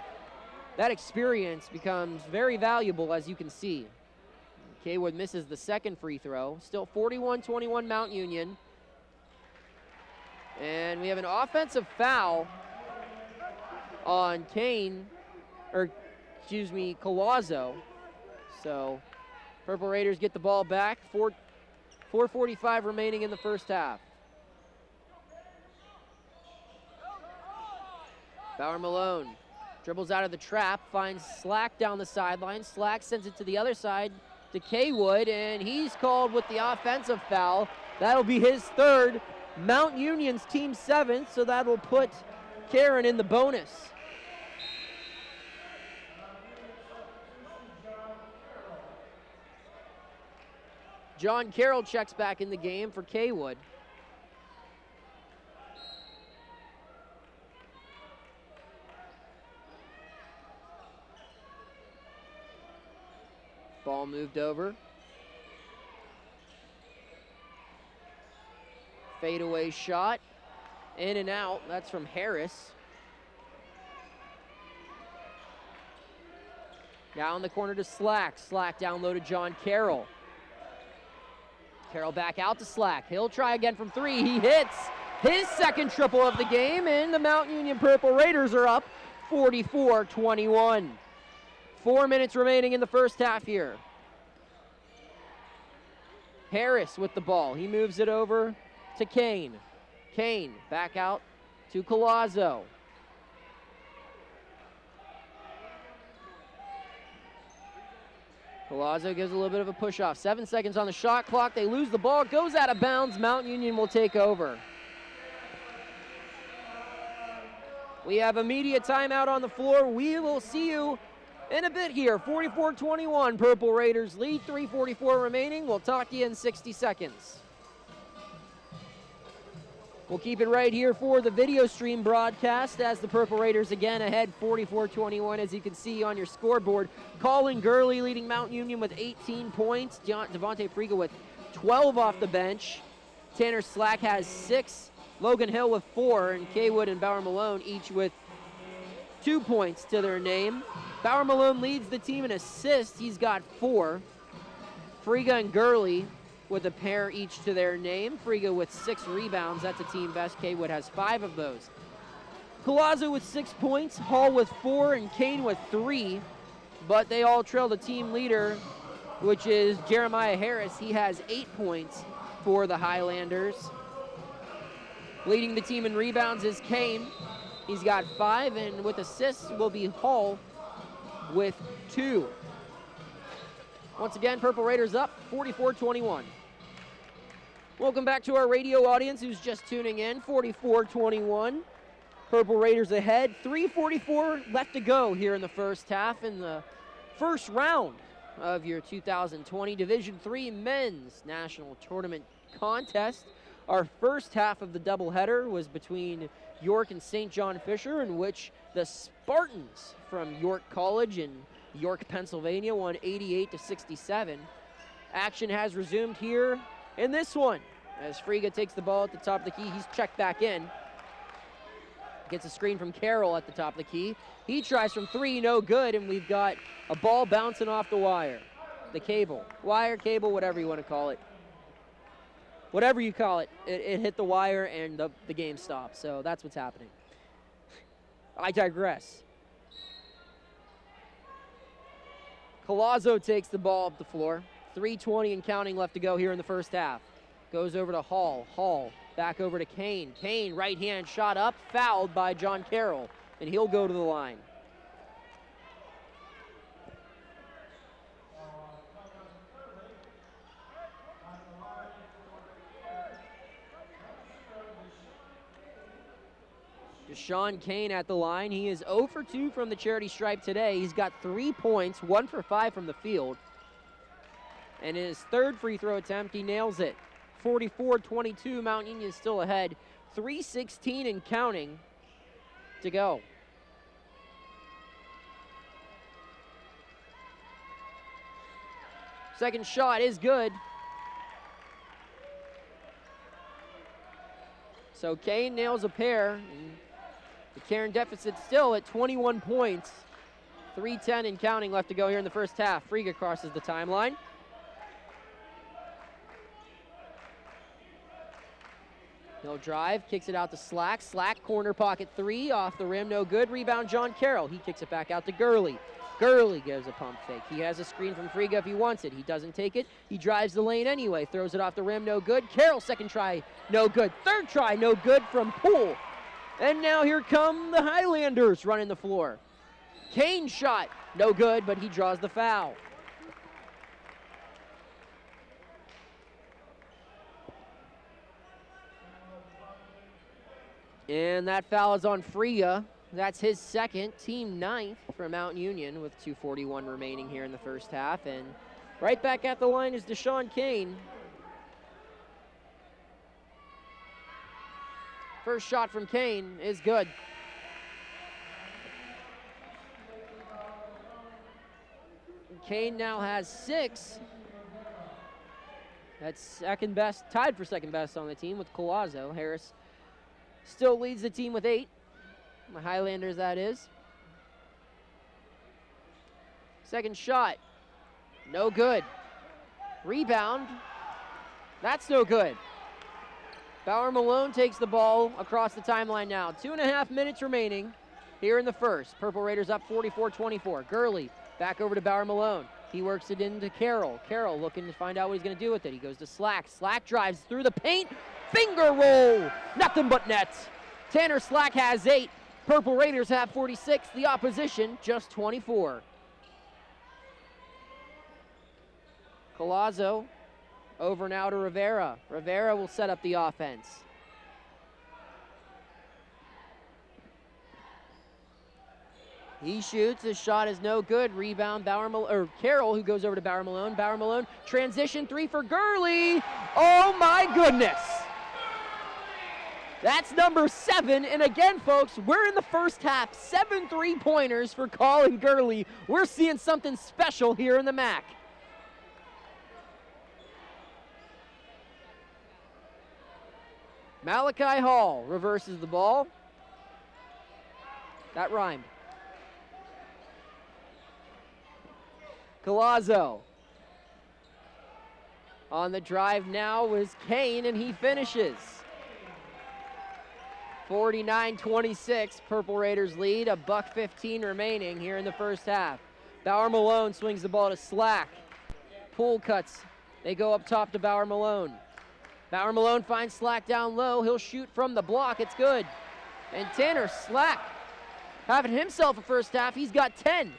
that experience becomes very valuable, as you can see. Kaywood misses the second free throw. Still 41-21 Mount Union. And we have an offensive foul on Palazzo. So Purple Raiders get the ball back. 4:45 remaining in the first half. Bauer Malone dribbles out of the trap, finds Slack down the sideline. Slack sends it to the other side to Kaywood, and he's called with the offensive foul. That'll be his third. Mount Union's team seventh, so that will put Cairn in the bonus. John Carroll checks back in the game for Kaywood. Ball moved over. Fadeaway shot. In and out. That's from Harris. Down the corner to Slack. Slack down low to John Carroll. Carroll back out to Slack. He'll try again from three. He hits his second triple of the game, and the Mount Union Purple Raiders are up 44-21. 4 minutes remaining in the first half here. Harris with the ball. He moves it over to Kane. Kane back out to Palazzo. Palazzo gives a little bit of a push off. 7 seconds on the shot clock. They lose the ball. It goes out of bounds. Mount Union will take over. We have a media timeout on the floor. We will see you in a bit here. 44-21. Purple Raiders lead. 3:44 remaining. We'll talk to you in 60 seconds. We'll keep it right here for the video stream broadcast as the Purple Raiders again ahead 44-21, as you can see on your scoreboard. Colin Gurley leading Mount Union with 18 points. Devontae Friga with 12 off the bench. Tanner Slack has 6. Logan Hill with 4. And Kaywood and Bauer Malone each with 2 points to their name. Bauer Malone leads the team in assists. He's got 4. Friga and Gurley with a pair each to their name. Friga with 6 rebounds. That's a team best. Kaywood has 5 of those. Palazzo with 6 points. Hall with 4 and Kane with 3. But they all trail the team leader, which is Jeremiah Harris. He has 8 points for the Highlanders. Leading the team in rebounds is Kane. He's got 5, and with assists will be Hall with 2. Once again, Purple Raiders up 44-21. Welcome back to our radio audience who's just tuning in. 44-21. Purple Raiders ahead. 3:44 left to go here in the first half in the first round of your 2020 Division III Men's National Tournament Contest. Our first half of the doubleheader was between York and St. John Fisher, in which the Spartans from York College in York, Pennsylvania won 88-67. Action has resumed here in this one as Friga takes the ball at the top of the key. He's checked back in. Gets a screen from Carroll at the top of the key. He tries from 3, no good, and we've got a ball bouncing off the wire. The cable. Wire, cable, whatever you want to call it. Whatever you call it, it hit the wire and the game stopped. So that's what's happening. I digress. Palazzo takes the ball up the floor. 3:20 and counting left to go here in the first half. Goes over to Hall. Hall back over to Kane. Kane, right hand shot up, fouled by John Carroll, and he'll go to the line. Deshaun Kane at the line. He is 0 for 2 from the charity stripe today. He's got 3 points, 1 for 5 from the field. And his third free throw attempt, he nails it. 44-22, Mount Union is still ahead. 3:16 and counting to go. Second shot is good. So Cairn nails a pair. And the Cairn deficit still at 21 points. 3:10 and counting left to go here in the first half. Friga crosses the timeline. He'll drive, kicks it out to Slack. Slack, corner pocket three, off the rim, no good. Rebound, John Carroll. He kicks it back out to Gurley. Gurley gives a pump fake. He has a screen from Friga if he wants it. He doesn't take it. He drives the lane anyway, throws it off the rim, no good. Carroll, second try, no good. Third try, no good from Poole. And now here come the Highlanders running the floor. Cairn shot, no good, but he draws the foul. And that foul is on Friga. That's his second, team ninth for Mount Union with 2:41 remaining here in the first half. And right back at the line is Deshaun Cairn. First shot from Cairn is good. Cairn now has 6. That's second best, tied for second best on the team with Palazzo. Harris still leads the team with 8. The Highlanders, that is. Second shot, no good. Rebound, that's no good. Bauer Malone takes the ball across the timeline now. 2.5 minutes remaining here in the first. Purple Raiders up 44-24. Gurley back over to Bauer Malone. He works it into Carroll. Carroll looking to find out what he's going to do with it. He goes to Slack. Slack drives through the paint. Finger roll, nothing but net. Tanner Slack has 8. Purple Raiders have 46. The opposition just 24. Palazzo over now to Rivera. Rivera will set up the offense. He shoots, his shot is no good. Rebound, Carroll, who goes over to Bauer Malone. Bauer Malone, transition three for Gurley. Oh my goodness. That's number 7, and again, folks, we're in the first half. 7 3-pointers for Colin Gurley. We're seeing something special here in the MAC. Malachi Hall reverses the ball. That rhymed. Palazzo. On the drive now is Cairn, and he finishes. 49-26, Purple Raiders lead, $1:15 remaining here in the first half. Bauer Malone swings the ball to Slack. Poole cuts. They go up top to Bauer Malone. Bauer Malone finds Slack down low. He'll shoot from the block. It's good. And Tanner Slack having himself a first half. He's got 10.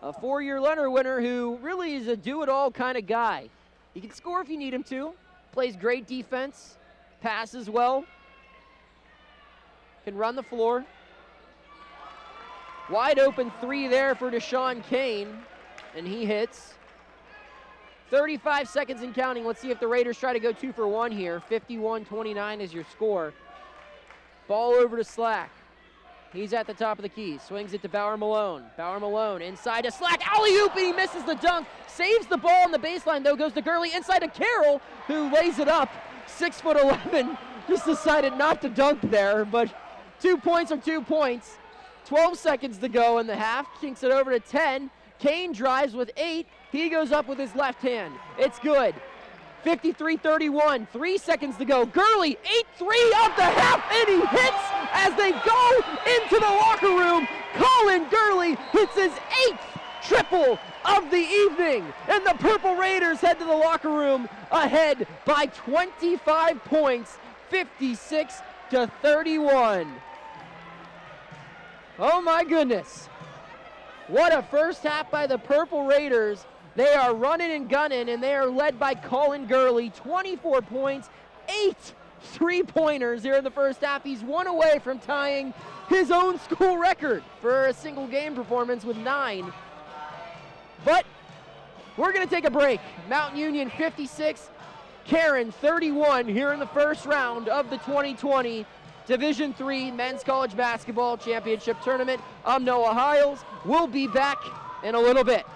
A 4-year Leonard winner who really is a do-it-all kind of guy. He can score if you need him to. Plays great defense. Passes well. Can run the floor. Wide open 3 there for Deshaun Cairn. And he hits. 35 seconds and counting. Let's see if the Raiders try to go 2 for 1 here. 51-29 is your score. Ball over to Slack. He's at the top of the key. Swings it to Bauer Malone. Bauer Malone inside to Slack. Alley-oop, and he misses the dunk. Saves the ball on the baseline, though. Goes to Gurley inside to Carroll, who lays it up. 6'11". Just decided not to dunk there, but 2 points are 2 points. 12 seconds to go in the half. Kinks it over to 10. Cairn drives with 8. He goes up with his left hand. It's good. 53-31, 3 seconds to go. Gurley, 8-3 of the half, and he hits as they go into the locker room. Colin Gurley hits his 8th triple of the evening, and the Purple Raiders head to the locker room ahead by 25 points, 56-31. Oh my goodness. What a first half by the Purple Raiders. They are running and gunning, and they are led by Colin Gurley. 24 points, 8 3-pointers here in the first half. He's 1 away from tying his own school record for a single game performance with 9. But we're going to take a break. Mountain Union 56, Cairn 31 here in the first round of the 2020 Division III Men's College Basketball Championship Tournament. I'm Noah Hiles. We'll be back in a little bit.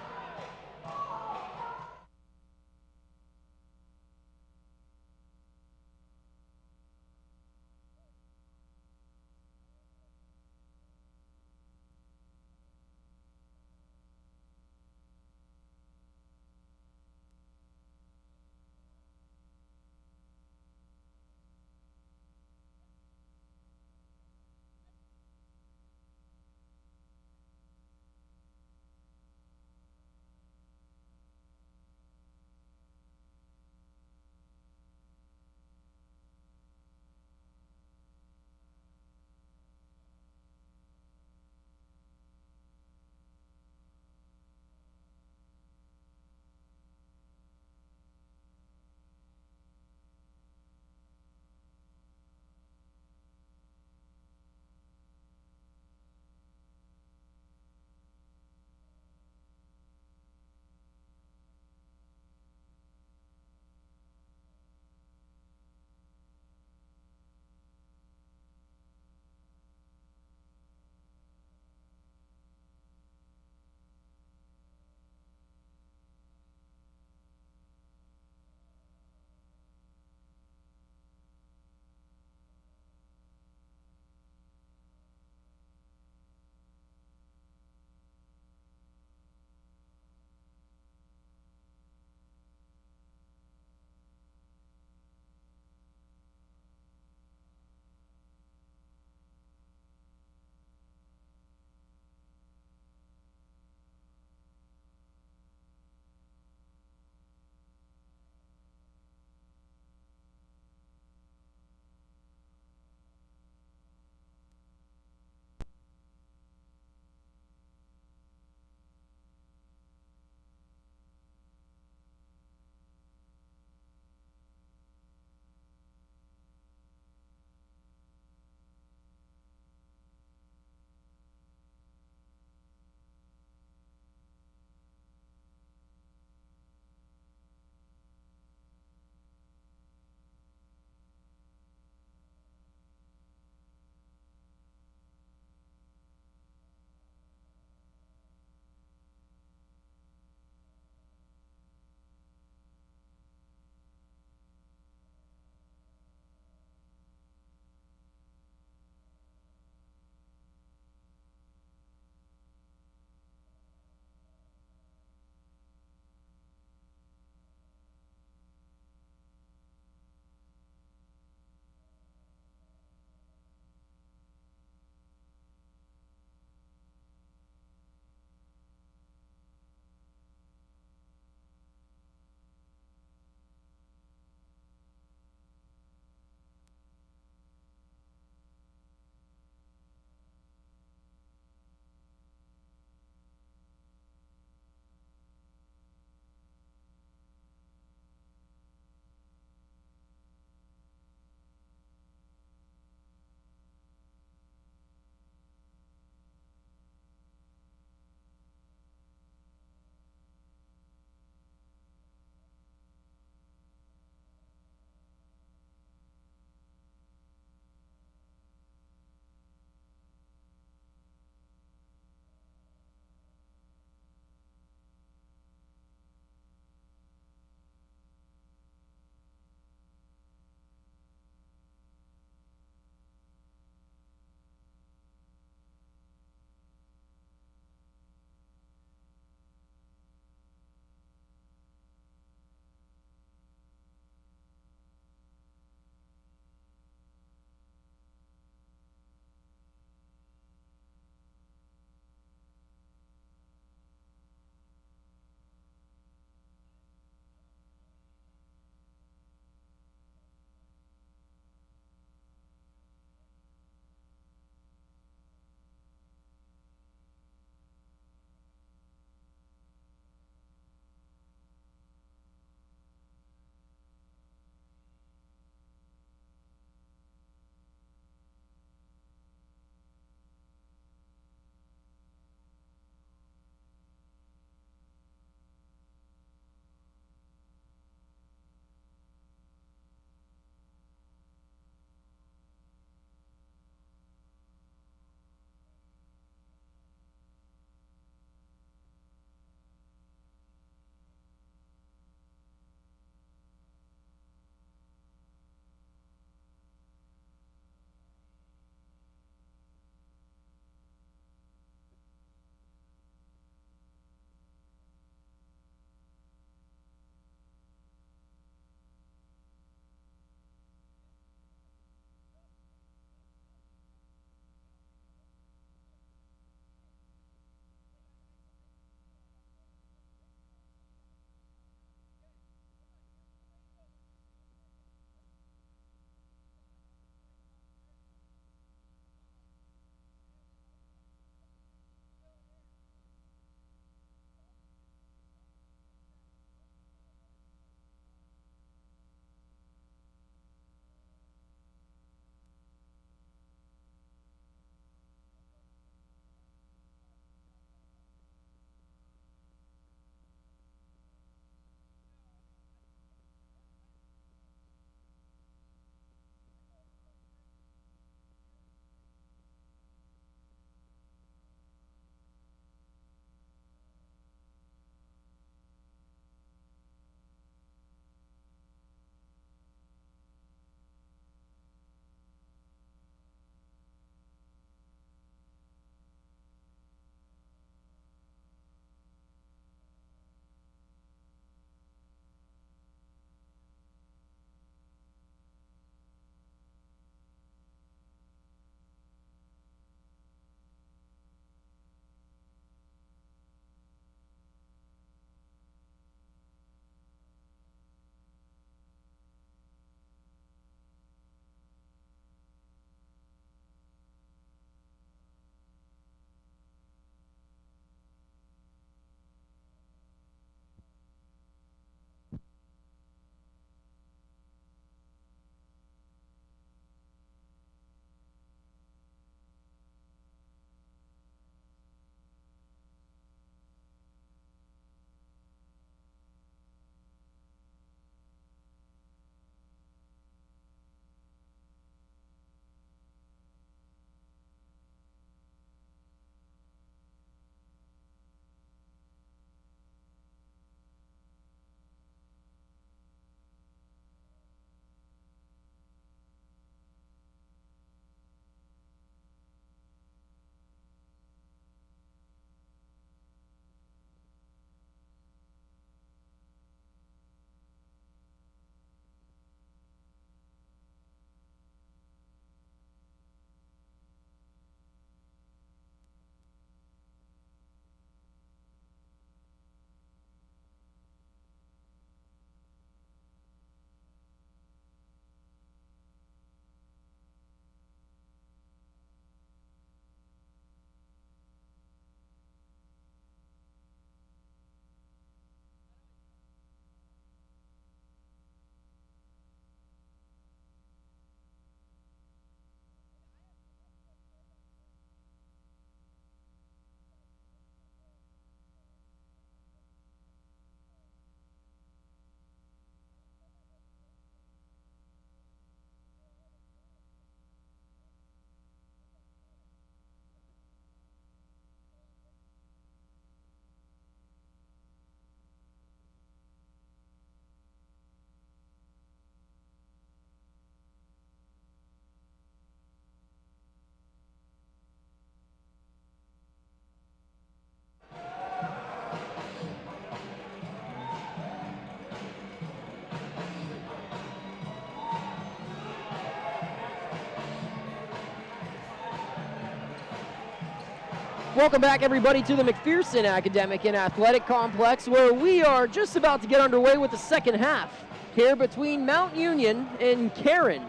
Welcome back, everybody, to the McPherson Academic and Athletic Complex, where we are just about to get underway with the second half here between Mount Union and Cairn.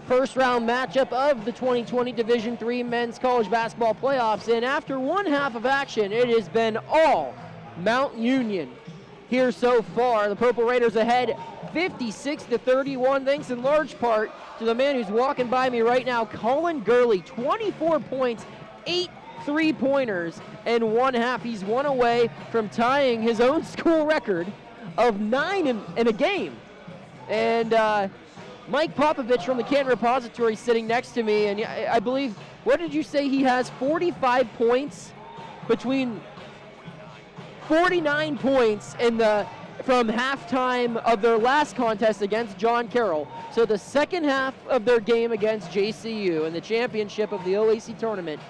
First round matchup of the 2020 Division III Men's College Basketball Playoffs, and after one half of action, it has been all Mount Union here so far. The Purple Raiders ahead 56-31, thanks in large part to the man who's walking by me right now, Colin Gurley, 24 points, 8 3-pointers in one half. He's one away from tying his own school record of 9 in a game. And Mike Popovich from the Cairn Repository sitting next to me, and I believe, what did you say, he has 45 points between 49 points from halftime of their last contest against John Carroll. So the second half of their game against JCU in the championship of the OAC tournament.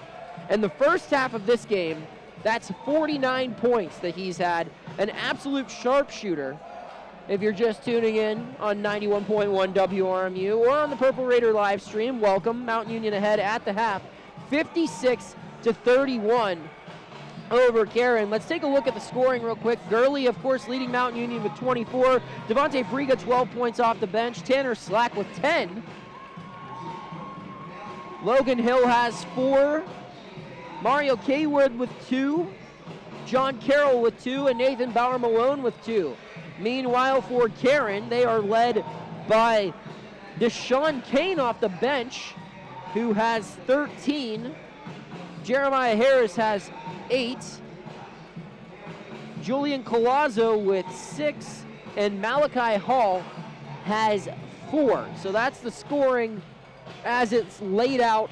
And the first half of this game, that's 49 points that he's had. An absolute sharpshooter. If you're just tuning in on 91.1 WRMU or on the Purple Raider live stream, welcome. Mount Union ahead at the half, 56-31 over Cairn. Let's take a look at the scoring real quick. Gurley, of course, leading Mount Union with 24. Devontae Briga, 12 points off the bench. Tanner Slack with 10. Logan Hill has 4. Mario Kaywood with 2, John Carroll with 2, and Nathan Bauer Malone with 2. Meanwhile, for Cairn, they are led by Deshaun Kane off the bench, who has 13. Jeremiah Harris has 8. Julian Palazzo with 6, and Malachi Hall has 4. So that's the scoring as it's laid out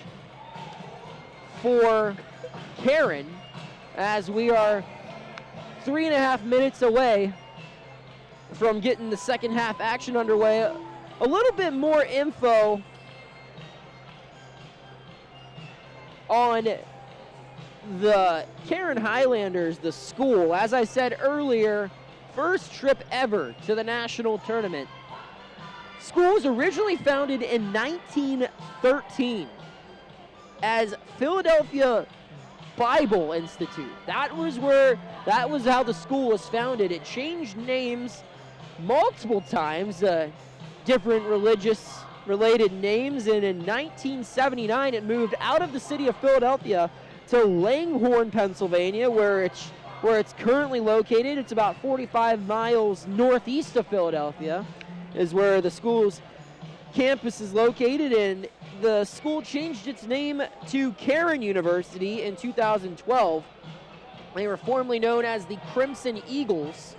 for Cairn, as we are 3.5 minutes away from getting the second half action underway. A little bit more info on the Cairn Highlanders, the school. As I said earlier, first trip ever to the national tournament. School was originally founded in 1913 as Philadelphia Bible Institute. That was how the school was founded. It changed names multiple times, different religious related names, and in 1979 it moved out of the city of Philadelphia to Langhorne, Pennsylvania, where it's currently located. It's about 45 miles northeast of Philadelphia is where the school's campus is located, and the school changed its name to Cairn University in 2012. They were formerly known as the Crimson Eagles.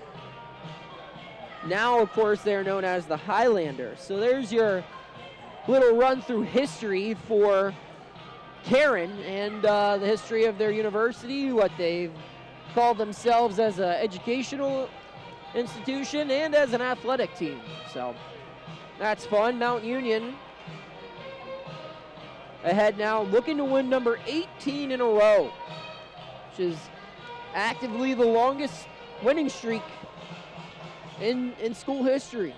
Now, of course, they're known as the Highlanders. So there's your little run through history for Cairn and the history of their university, what they've called themselves as an educational institution and as an athletic team. So that's fun. Mount Union ahead now, looking to win number 18 in a row, which is actively the longest winning streak in school history.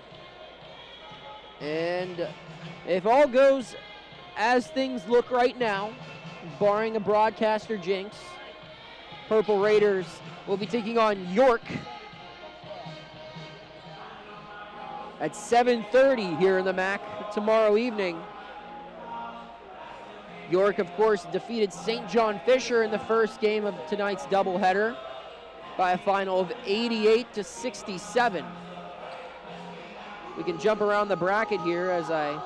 And if all goes as things look right now, barring a broadcaster jinx, Purple Raiders will be taking on York at 7:30 here in the MAC tomorrow evening. York, of course, defeated St. John Fisher in the first game of tonight's doubleheader by a final of 88-67. We can jump around the bracket here as I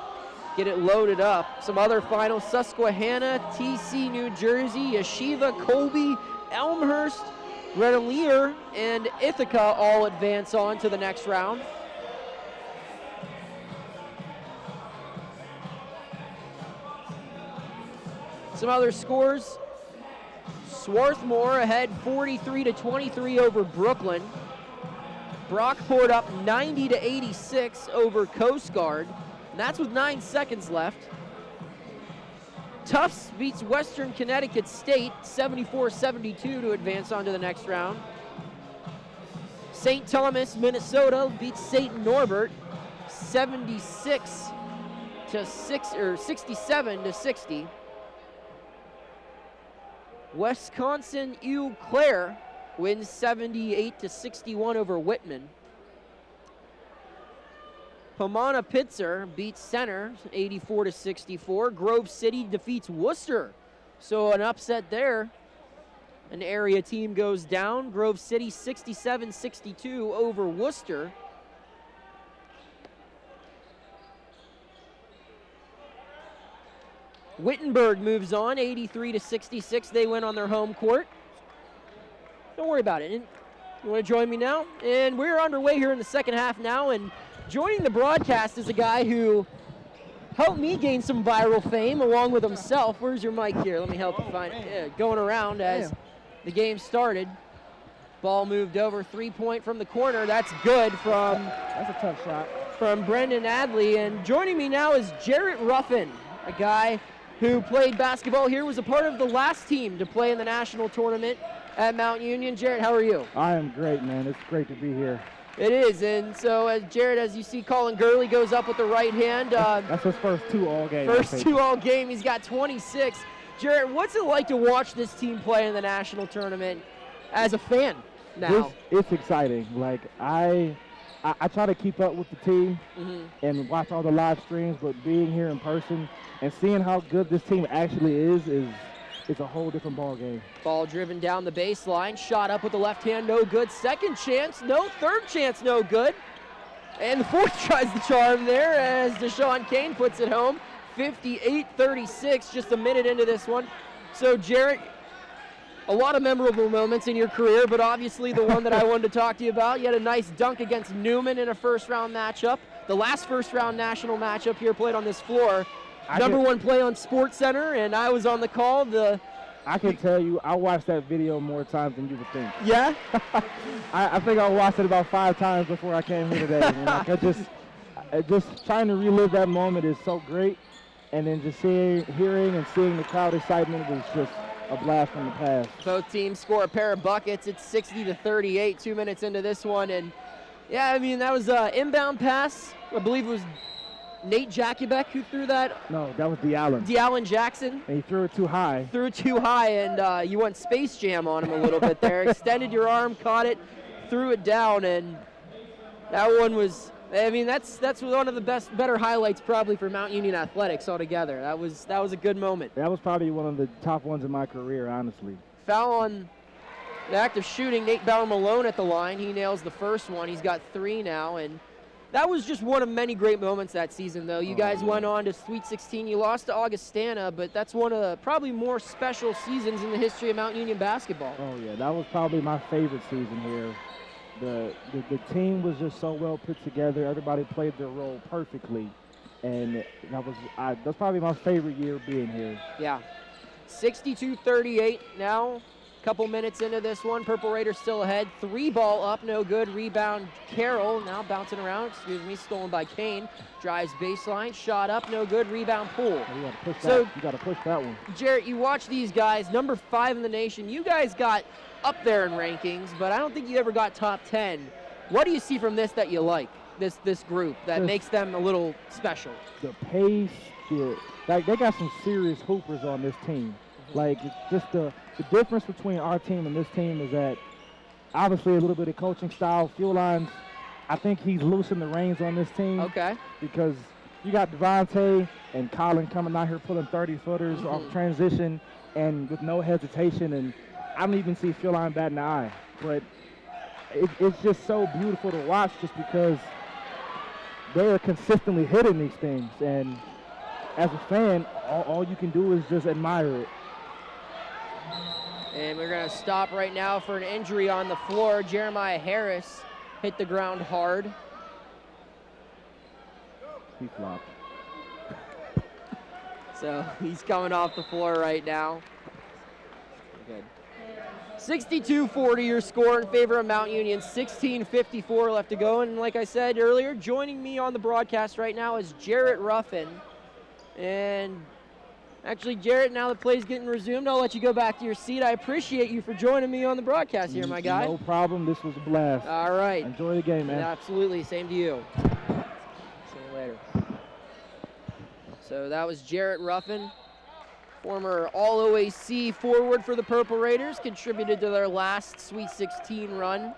get it loaded up. Some other finals: Susquehanna, TC New Jersey, Yeshiva, Colby, Elmhurst, Rensselaer, and Ithaca all advance on to the next round. Some other scores: Swarthmore ahead 43-23 over Brooklyn. Brockport up 90-86 over Coast Guard, and that's with 9 seconds left. Tufts beats Western Connecticut State 74-72 to advance on to the next round. St. Thomas, Minnesota beats St. Norbert 67-60. Wisconsin Eau Claire wins 78-61 over Whitman. Pomona Pitzer beats Center 84-64. Grove City defeats Worcester. So an upset there. An area team goes down. Grove City 67-62 over Worcester. Wittenberg moves on 83-66. They win on their home court. Don't worry about it. You want to join me now? And we're underway here in the second half now. And joining the broadcast is a guy who helped me gain some viral fame along with himself. Where's your mic here? Let me help you find it. Yeah, going around as the game started. Ball moved over, 3-point from the corner. That's good from... That's a tough shot. From Brendan Adley. And joining me now is Jarrett Ruffin, a guy who played basketball here, was a part of the last team to play in the national tournament at Mount Union. Jarrett, how are you? I am great, man. It's great to be here. It is, and so as Jarrett, as you see, Colin Gurley goes up with the right hand. That's his first 2 all game. First 2 all game. He's got 26. Jarrett, what's it like to watch this team play in the national tournament as a fan now? It's exciting. Like I try to keep up with the team and watch all the live streams, but being here in person and seeing how good this team actually is a whole different ball game. Ball driven down the baseline, shot up with the left hand, no good. Second chance, no. Third chance, no good. And the fourth tries the charm there as Deshaun Kane puts it home. 58-36, just a minute into this one. So Jarrett, a lot of memorable moments in your career, but obviously the one that I wanted to talk to you about, you had a nice dunk against Newman in a first-round matchup. The last first-round national matchup here played on this floor. Number 1 play on SportsCenter, and I was on the call. I can tell you, I watched that video more times than you would think. Yeah? I think I watched it about 5 times before I came here today. And like just trying to relive that moment is so great, and then just hearing and seeing the crowd excitement was just a blast from the past. Both teams score a pair of buckets. It's 60-38, 2 minutes into this one, and yeah, I mean that was an inbound pass. I believe it was Nate Jakubek who threw that? No, that was DeAllen. DeAllen Jackson. And he threw it too high. Threw it too high, and you went Space Jam on him a little bit there. Extended your arm, caught it, threw it down, and that one was, I mean, that's one of the better highlights probably for Mount Union Athletics altogether. That was a good moment. That was probably one of the top ones in my career, honestly. Foul on the act of shooting, Nate Bauer-Malone at the line. He nails the first one. He's got 3 now, and that was just one of many great moments that season, though. You guys went on to Sweet 16. You lost to Augustana, but that's one of the probably more special seasons in the history of Mount Union basketball. Oh, yeah, that was probably my favorite season here. The team was just so well put together. Everybody played their role perfectly, and that's probably my favorite year being here. Yeah. 62-38 now. Couple minutes into this one, Purple Raiders still ahead. 3 ball up, no good. Rebound, Carroll now bouncing around. Stolen by Kane. Drives baseline, shot up, no good. Rebound, Poole. Oh, you got to push that one. Jarrett, you watch these guys, number 5 in the nation. You guys got up there in rankings, but I don't think you ever got top 10. What do you see from this that you like? This group that makes them a little special. The pace, they got some serious hoopers on this team. Like just the difference between our team and this team is that obviously a little bit of coaching style. Fuel Lines, I think he's loosened the reins on this team. Okay. Because you got Devontae and Colin coming out here pulling 30-footers off transition and with no hesitation, and I don't even see Fuel Line batting an eye. But it's just so beautiful to watch just because they're consistently hitting these things, and as a fan, all you can do is just admire it. And we're going to stop right now for an injury on the floor. Jeremiah Harris hit the ground hard. He flopped. So he's coming off the floor right now. Good. 62-40 your score in favor of Mount Union. 16:54 left to go. And like I said earlier, joining me on the broadcast right now is Jarrett Ruffin. And actually, Jarrett, now the play's getting resumed, I'll let you go back to your seat. I appreciate you for joining me on the broadcast here, my guy. No problem. This was a blast. All right. Enjoy the game, man. Yeah, absolutely. Same to you. See you later. So that was Jarrett Ruffin Former All-OAC forward for the Purple Raiders, contributed to their last Sweet 16 run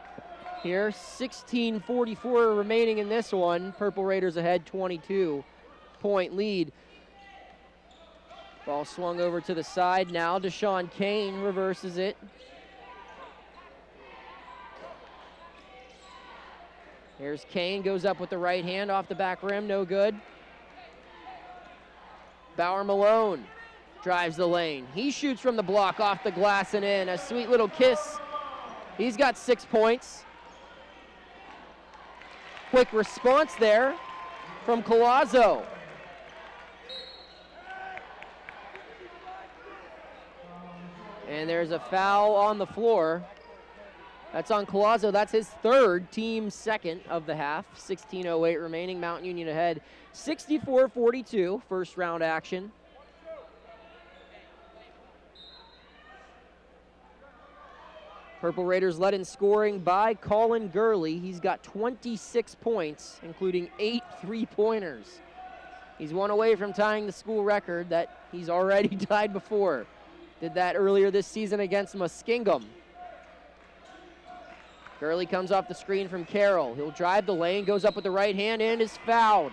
here. 16:44 remaining in this one. Purple Raiders ahead, 22-point lead. Ball swung over to the side now. Deshaun Cairn reverses it. Here's Cairn, goes up with the right hand off the back rim, no good. Bauer Malone drives the lane. He shoots from the block, off the glass and in. A sweet little kiss. He's got 6 points. Quick response there from Palazzo. And there's a foul on the floor. That's on Palazzo. That's his third, team second of the half. 16:08 remaining. Mount Union ahead. 64-42, first round action. Purple Raiders led in scoring by Colin Gurley. He's got 26 points, including 8 3-pointers. He's one away from tying the school record that he's already tied before. Did that earlier this season against Muskingum. Gurley comes off the screen from Carroll. He'll drive the lane, goes up with the right hand, and is fouled.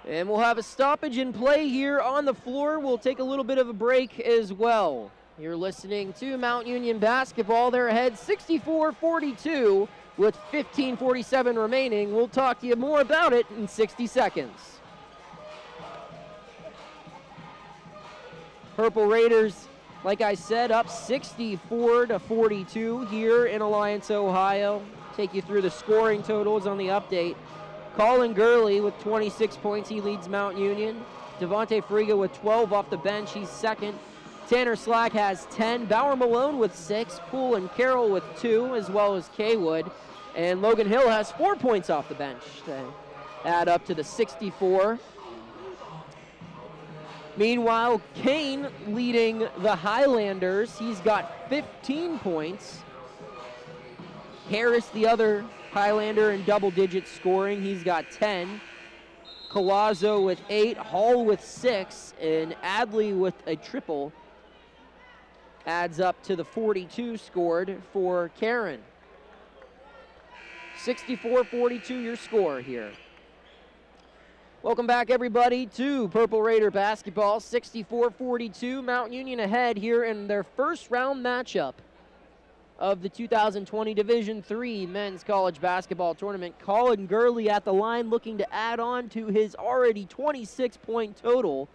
And we'll have a stoppage in play here on the floor. We'll take a little bit of a break as well. You're listening to Mount Union basketball. They're ahead 64-42 with 15:47 remaining. We'll talk to you more about it in 60 seconds. Purple Raiders, like I said, up 64-42 here in Alliance, Ohio. Take you through the scoring totals on the update. Colin Gurley with 26 points. He leads Mount Union. Devontae Friga with 12 off the bench. He's second. Tanner Slack has 10. Bauer Malone with 6. Poole and Carroll with 2, as well as Kaywood. And Logan Hill has 4 points off the bench to add up to the 64. Meanwhile, Cairn leading the Highlanders. He's got 15 points. Harris, the other Highlander, in double-digit scoring. He's got 10. Palazzo with 8. Hall with 6. And Adley with a triple. Adds up to the 42 scored for Cairn. 64-42 your score here. Welcome back, everybody, to Purple Raider basketball. 64-42, Mount Union ahead here in their first round matchup of the 2020 Division III Men's College Basketball Tournament. Colin Gurley at the line, looking to add on to his already 26-point total.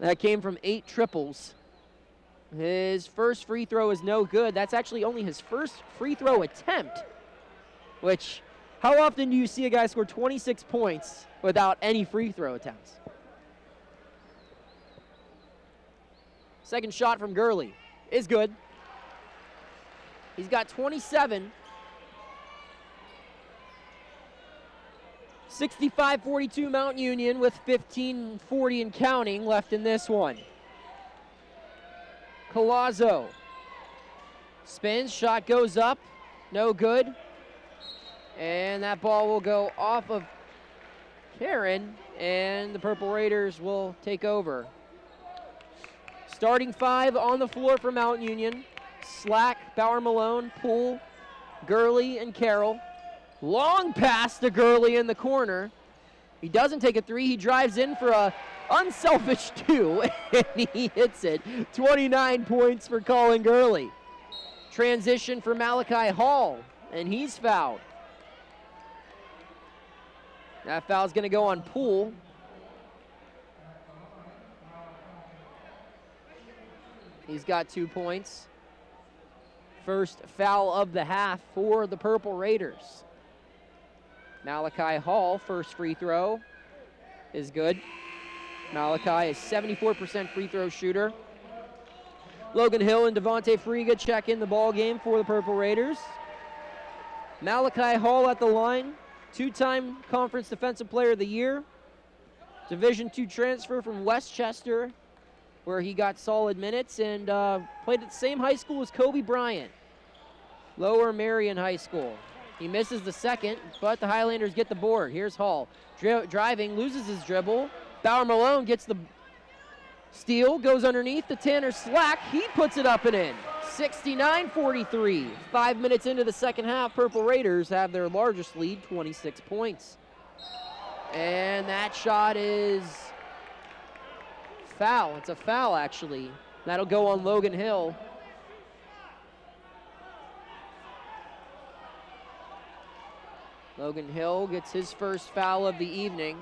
That came from 8 triples. His first free throw is no good. That's actually only his first free throw attempt, which, how often do you see a guy score 26 points without any free throw attempts? Second shot from Gurley is good. He's got 27. 65-42 Mount Union with 15:40 and counting left in this one. Palazzo spins, shot goes up, no good. And that ball will go off of Cairn, and the Purple Raiders will take over. Starting 5 on the floor for Mount Union. Slack, Bauer Malone, Poole, Gurley, and Carroll. Long pass to Gurley in the corner. He doesn't take a 3. He drives in for a unselfish 2, and he hits it. 29 points for Colin Gurley. Transition for Malachi Hall, and he's fouled. That foul's going to go on Poole. He's got 2 points. First foul of the half for the Purple Raiders. Malachi Hall, first free throw is good. Malachi is 74% free throw shooter. Logan Hill and Devontae Friga check in the ball game for the Purple Raiders. Malachi Hall at the line, 2-time Conference Defensive Player of the Year. Division II transfer from Westchester where he got solid minutes and played at the same high school as Kobe Bryant, Lower Marion High School. He misses the second, but the Highlanders get the board. Here's Hall driving, loses his dribble. Bauer Malone gets the steal, goes underneath the Tanner Slack. He puts it up and in. 69-43. 5 minutes into the second half, Purple Raiders have their largest lead, 26 points. And that shot is foul. It's a foul, actually. That'll go on Logan Hill. Logan Hill gets his first foul of the evening.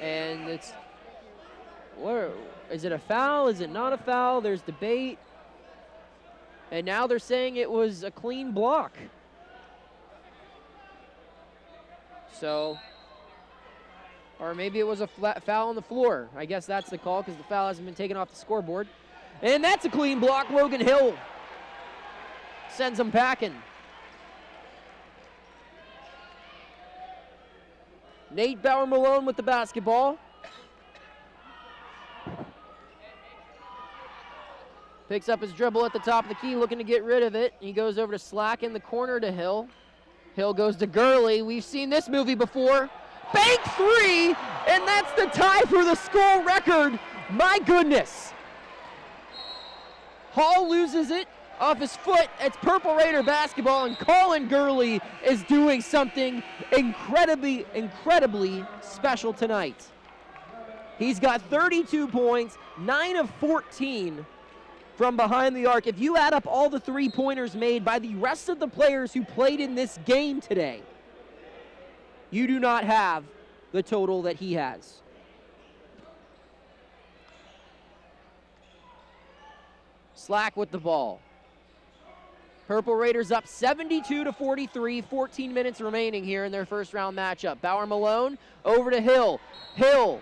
And it's, where, is it a foul? Is it not a foul? There's debate. And now they're saying it was a clean block. So, or maybe it was a flat foul on the floor. I guess that's the call because the foul hasn't been taken off the scoreboard. And that's a clean block. Logan Hill sends them packing. Nate Bauer Malone with the basketball. Picks up his dribble at the top of the key, looking to get rid of it. He goes over to Slack in the corner to Hill. Hill goes to Gurley. We've seen this movie before. Bank three, and that's the tie for the school record. My goodness. Hall loses it off his foot. It's Purple Raider basketball, and Colin Gurley is doing something incredibly special tonight. He's got 32 points, 9 of 14 from behind the arc. If you add up all the three-pointers made by the rest of the players who played in this game today, you do not have the total that he has. Slack with the ball. Purple Raiders up 72-43, 14 minutes remaining here in their first round matchup. Bauer Malone over to Hill. Hill,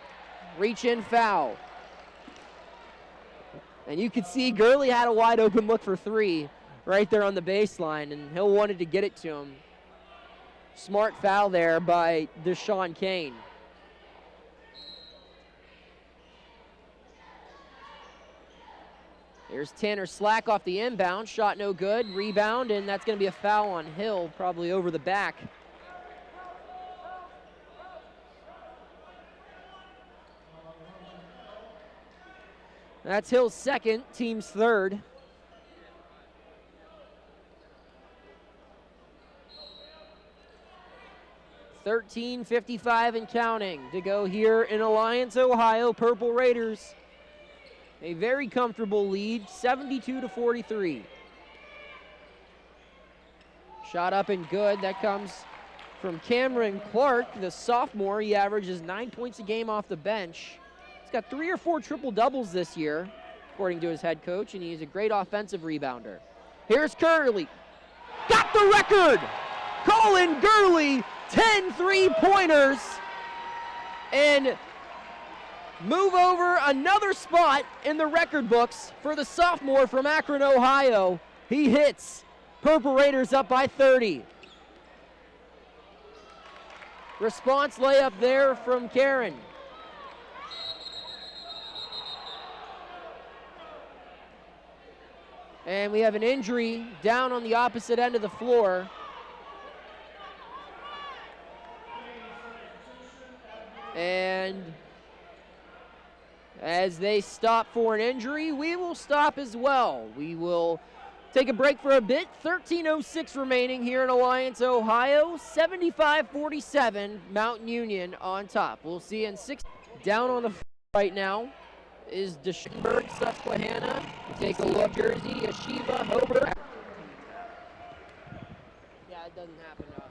reach in foul. And you could see Gurley had a wide open look for three right there on the baseline, and Hill wanted to get it to him. Smart foul there by Deshaun Kane. There's Tanner Slack off the inbound. Shot no good. Rebound, and that's going to be a foul on Hill, probably over the back. That's Hill's second, team's third. $13:55 and counting to go here in Alliance, Ohio. Purple Raiders, a very comfortable lead, 72-43. Shot up and good. That comes from Cameron Clark, the sophomore. He averages 9 points a game off the bench. He's got 3 or 4 triple-doubles this year, according to his head coach, and he's a great offensive rebounder. Here's Gurley. Got the record! Colin Gurley, 10 three-pointers, and move over another spot in the record books for the sophomore from Akron, Ohio. He hits. Purple Raiders up by 30. Response layup there from Cairn. And we have an injury down on the opposite end of the floor. And as they stop for an injury, we will stop as well. We will take a break for a bit. 13:06 remaining here in Alliance, Ohio. 75-47, Mountain Union on top. We'll see in 6. Down on the floor right now is Deshaunberg, Susquehanna. Take a look, Jersey, Yeshiva, Hober. Yeah, it doesn't happen to us.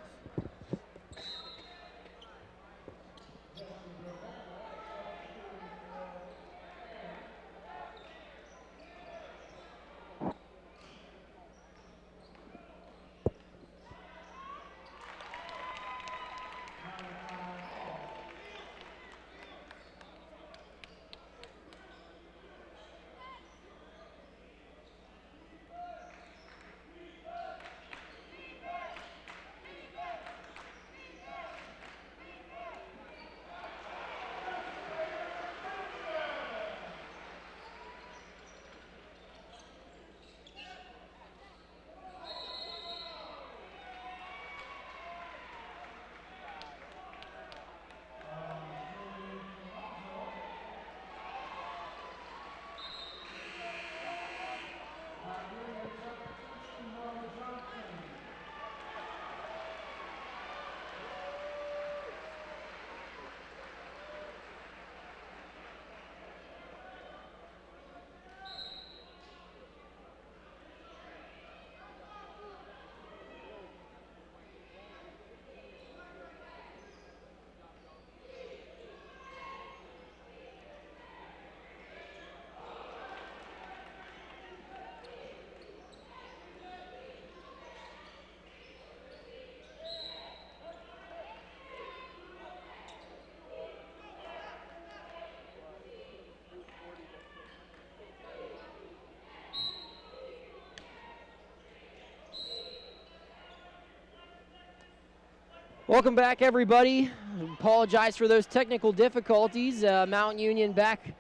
Welcome back, everybody. Apologize for those technical difficulties. Mount Union back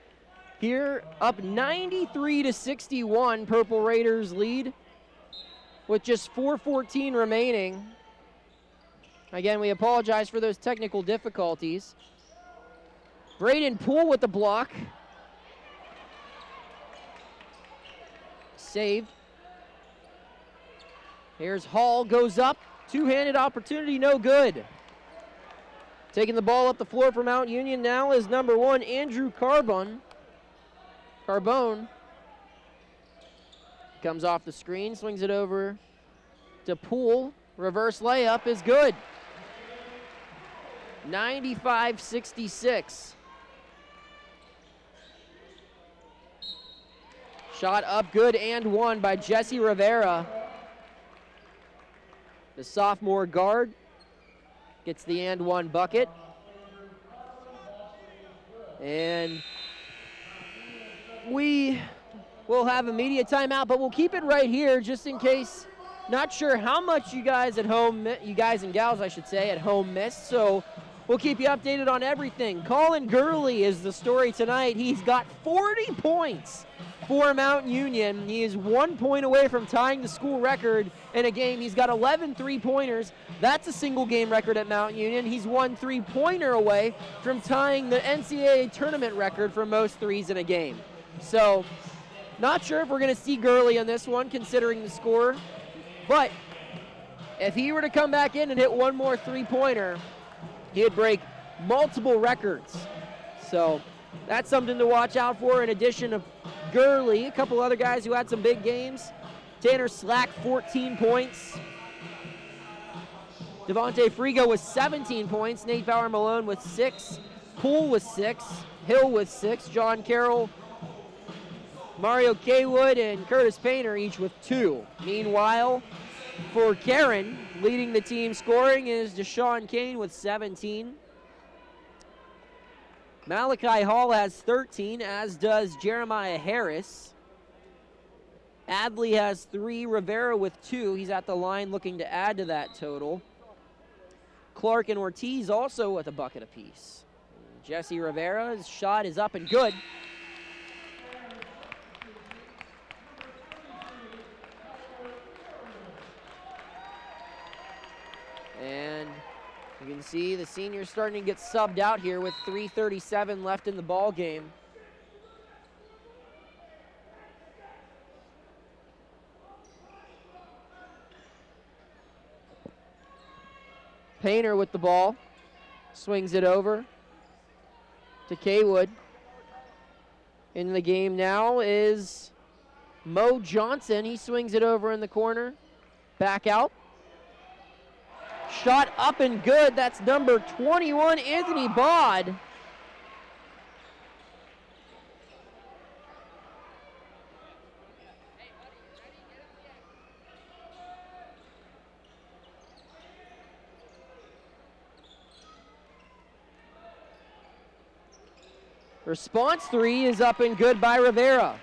here, up 93-61. Purple Raiders lead with just 4:14 remaining. Again, we apologize for those technical difficulties. Braden Poole with the block. Saved. Here's Hall, goes up. Two-handed opportunity, no good. Taking the ball up the floor for Mount Union now is number 1, Andrew Carbone. Comes off the screen, swings it over to Poole. Reverse layup is good. 95-66. Shot up good and one by Jesse Rivera. The sophomore guard gets the and one bucket. And we will have a media timeout, but we'll keep it right here just in case. Not sure how much you guys at home, you guys and gals I should say, at home missed, so we'll keep you updated on everything. Colin Gurley is the story tonight. He's got 40 points for Mount Union. He is 1 point away from tying the school record in a game. He's got 11 three-pointers. That's a single game record at Mount Union. He's 1 three-pointer away from tying the NCAA tournament record for most threes in a game. So, not sure if we're going to see Gurley on this one, considering the score. But if he were to come back in and hit one more three-pointer, he'd break multiple records. So, that's something to watch out for in addition to Gurley. A couple other guys who had some big games. Tanner Slack, 14 points. Devontae Frigo with 17 points. Nate Bauer Malone with 6. Poole with 6. Hill with 6. John Carroll, Mario Kaywood, and Curtis Painter each with 2. Meanwhile, for Cairn, leading the team scoring is Deshaun Kane with 17. Malachi Hall has 13, as does Jeremiah Harris. Adley has 3, Rivera with 2. He's at the line looking to add to that total. Clark and Ortiz also with a bucket apiece. Jesse Rivera's shot is up and good. And you can see the seniors starting to get subbed out here with 3:37 left in the ball game. Painter with the ball, swings it over to Kaywood. In the game now is Mo Johnson. He swings it over in the corner, back out. Shot up and good. That's number 21, Anthony Bod. Response 3 is up and good by Rivera.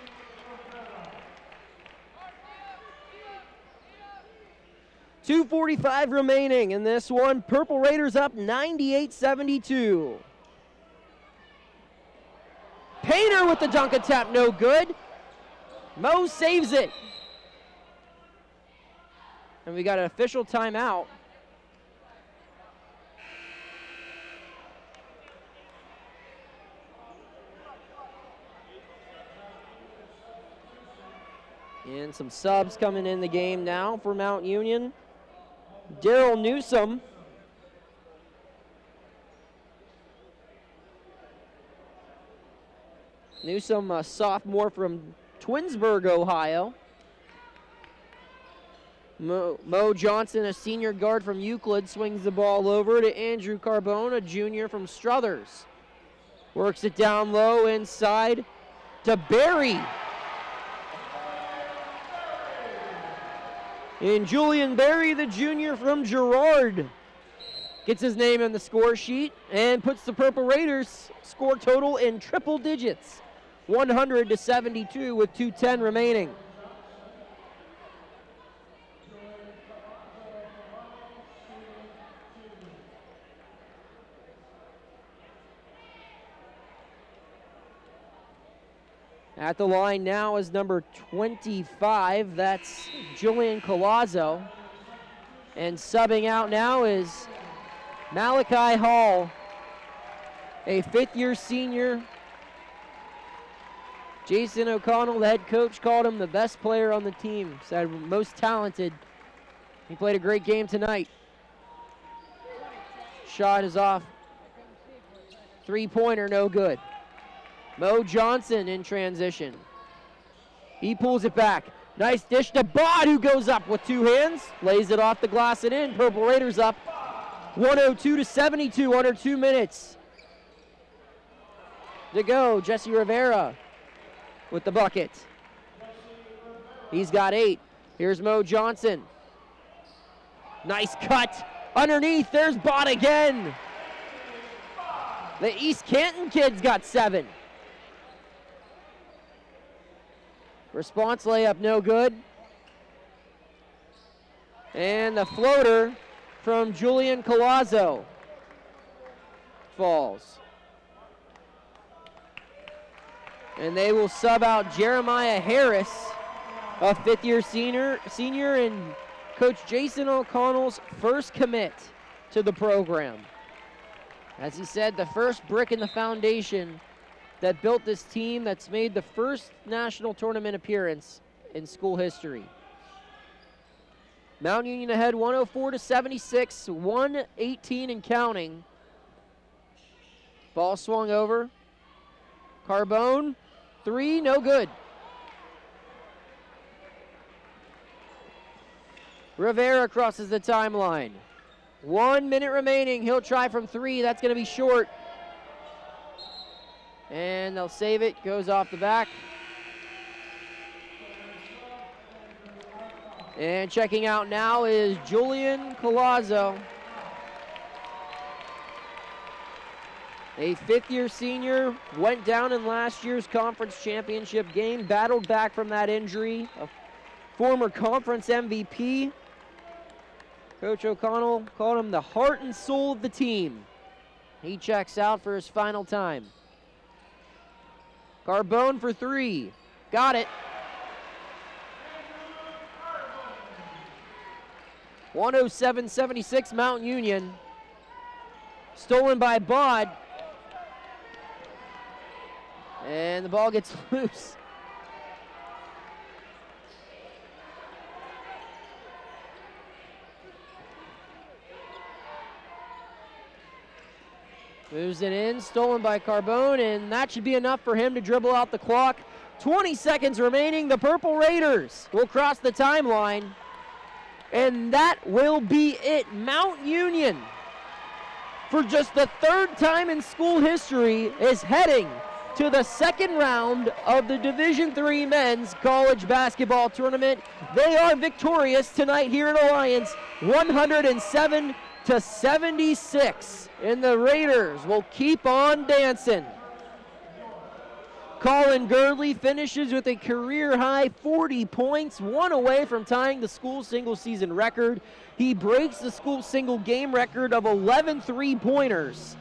.245 remaining in this one. Purple Raiders up 98-72. Painter with the dunk attempt, no good. Mo saves it. And we got an official timeout. And some subs coming in the game now for Mount Union. Daryl Newsom. Newsom, a sophomore from Twinsburg, Ohio. Mo Johnson, a senior guard from Euclid, swings the ball over to Andrew Carbone, a junior from Struthers. Works it down low inside to Barry. And Julian Berry, the junior from Girard, gets his name on the score sheet and puts the Purple Raiders score total in triple digits, 100-72 with 2:10 remaining. At the line now is number 25. That's Julian Palazzo. And subbing out now is Malachi Hall, a fifth-year senior. Jason O'Connell, the head coach, called him the best player on the team. Said most talented. He played a great game tonight. Shot is off. Three-pointer, no good. Mo Johnson in transition. He pulls it back. Nice dish to Bod, who goes up with two hands. Lays it off the glass and in. Purple Raiders up 102-72 under 2 minutes. To go, Jesse Rivera with the bucket. He's got 8. Here's Mo Johnson. Nice cut. Underneath, there's Bod again. The East Canton kids got 7. Response layup no good. And the floater from Julian Palazzo falls. And they will sub out Jeremiah Harris, a fifth-year senior and Coach Jason O'Connell's first commit to the program. As he said, the first brick in the foundation that built this team that's made the first national tournament appearance in school history. Mount Union ahead 104-76, 118 and counting. Ball swung over. Carbone, 3, no good. Rivera crosses the timeline. 1 minute remaining. He'll try from 3. That's going to be short. And they'll save it. Goes off the back. And checking out now is Julian Palazzo, a fifth-year senior, went down in last year's conference championship game, battled back from that injury, a former conference MVP. Coach O'Connell called him the heart and soul of the team. He checks out for his final time. Carbone for 3. Got it. 107-76 Mount Union. Stolen by Bod. And the ball gets loose. Moves it in, stolen by Carbone, and that should be enough for him to dribble out the clock. 20 seconds remaining. The Purple Raiders will cross the timeline, and that will be it. Mount Union, for just the 3rd time in school history, is heading to the 2nd round of the Division III Men's College Basketball Tournament. They are victorious tonight here in Alliance, 107-76. And the Raiders will keep on dancing. Colin Gurley finishes with a career-high 40 points, 1 away from tying the school single-season record. He breaks the school single-game record of 11 three-pointers.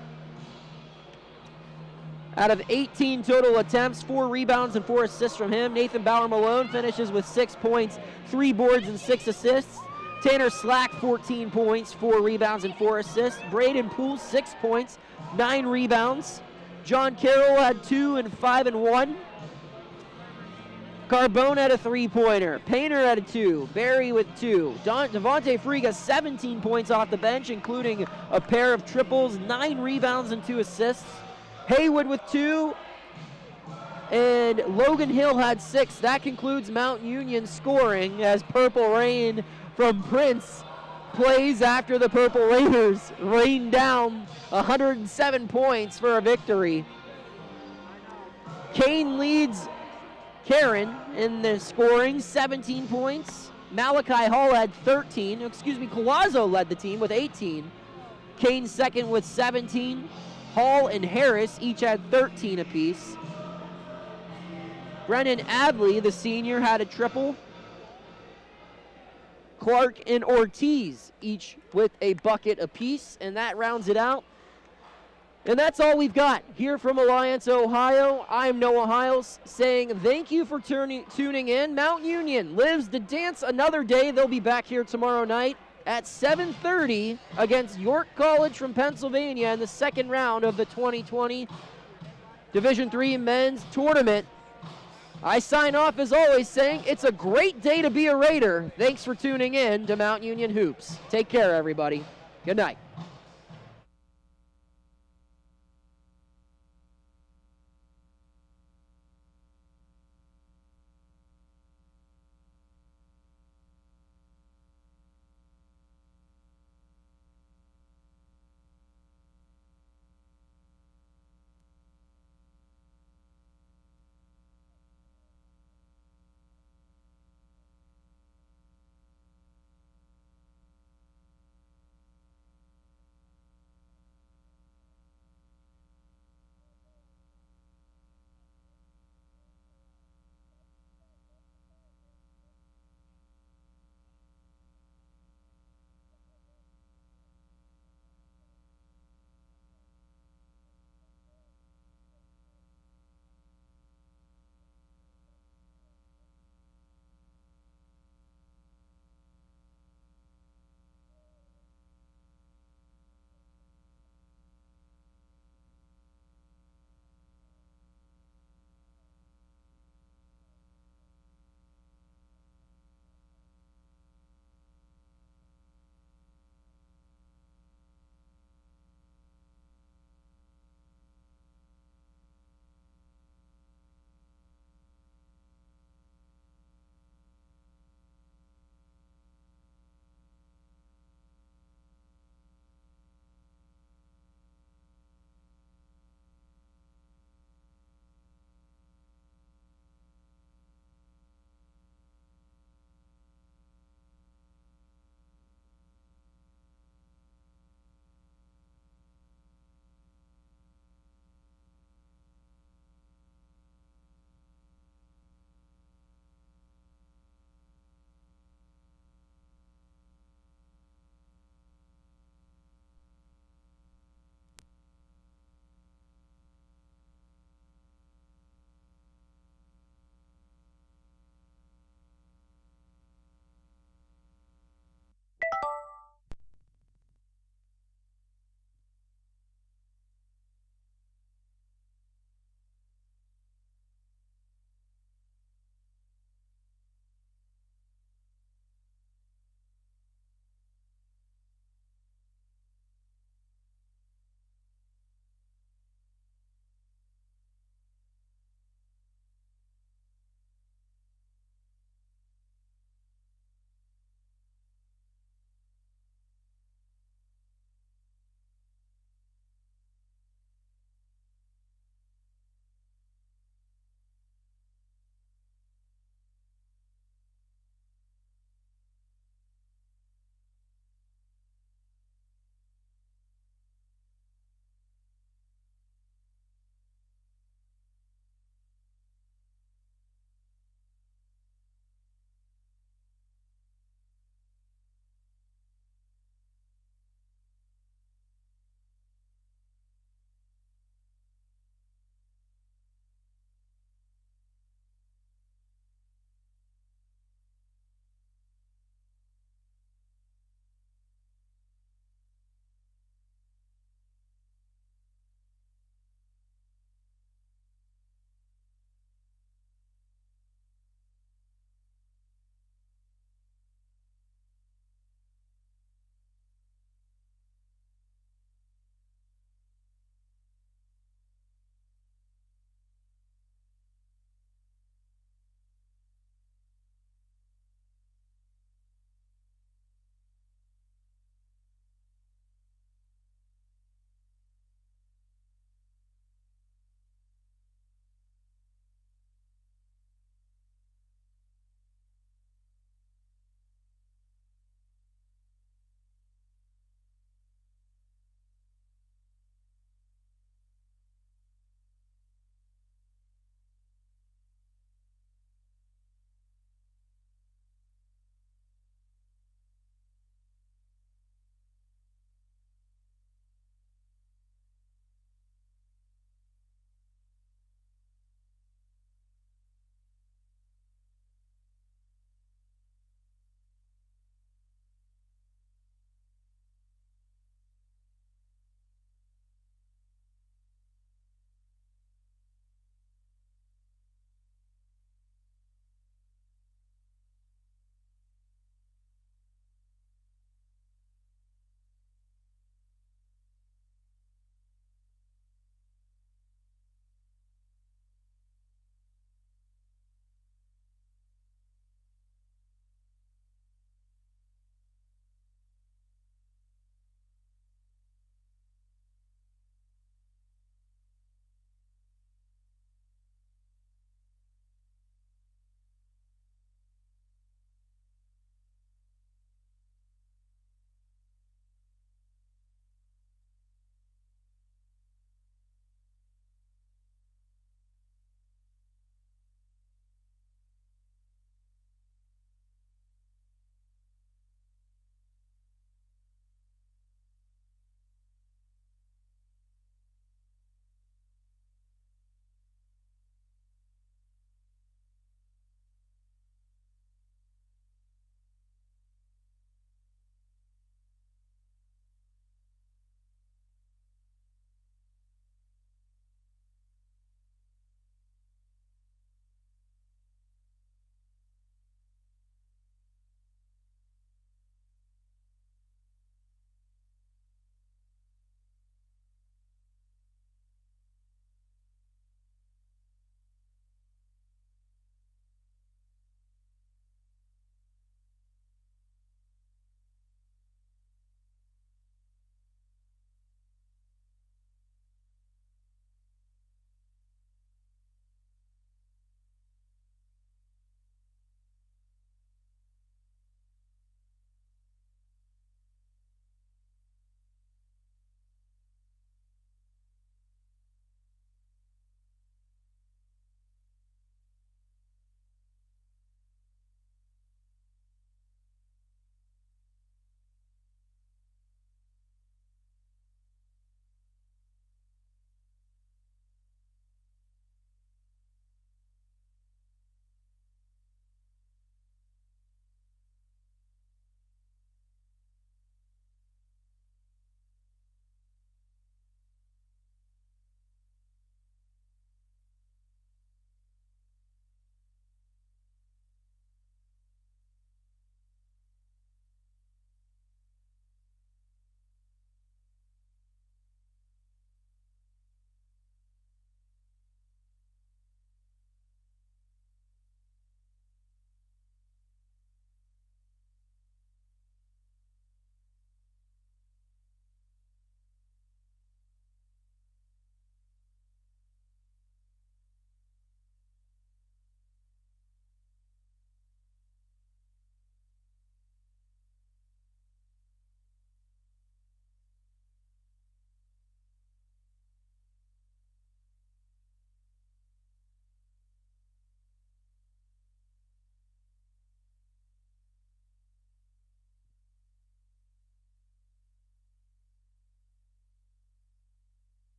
Out of 18 total attempts, 4 rebounds and 4 assists from him. Nathan Bauer-Malone finishes with 6 points, 3 boards and 6 assists. Tanner Slack, 14 points, 4 rebounds and 4 assists. Braden Poole, 6 points, 9 rebounds. John Carroll had 2 and 5 and 1. Carbone had a 3-pointer. Painter had a 2. Barry with 2. Devontae Friga, 17 points off the bench, including a pair of triples, 9 rebounds and 2 assists. Haywood with 2. And Logan Hill had 6. That concludes Mount Union scoring as Purple Rain from Prince plays after the Purple Raiders rain down 107 points for a victory. Cairn leads Cairn in the scoring, 17 points. Malachi Hall had 13. Palazzo led the team with 18. Cairn second with 17. Hall and Harris each had 13 apiece. Brennan Adley, the senior, had a triple. Clark and Ortiz each with a bucket apiece, and that rounds it out. And that's all we've got here from Alliance, Ohio. I'm Noah Hiles saying thank you for tuning in. Mount Union lives to dance another day. They'll be back here tomorrow night at 7:30 against York College from Pennsylvania in the second round of the 2020 Division III men's tournament. I sign off as always saying it's a great day to be a Raider. Thanks for tuning in to Mount Union Hoops. Take care, everybody. Good night.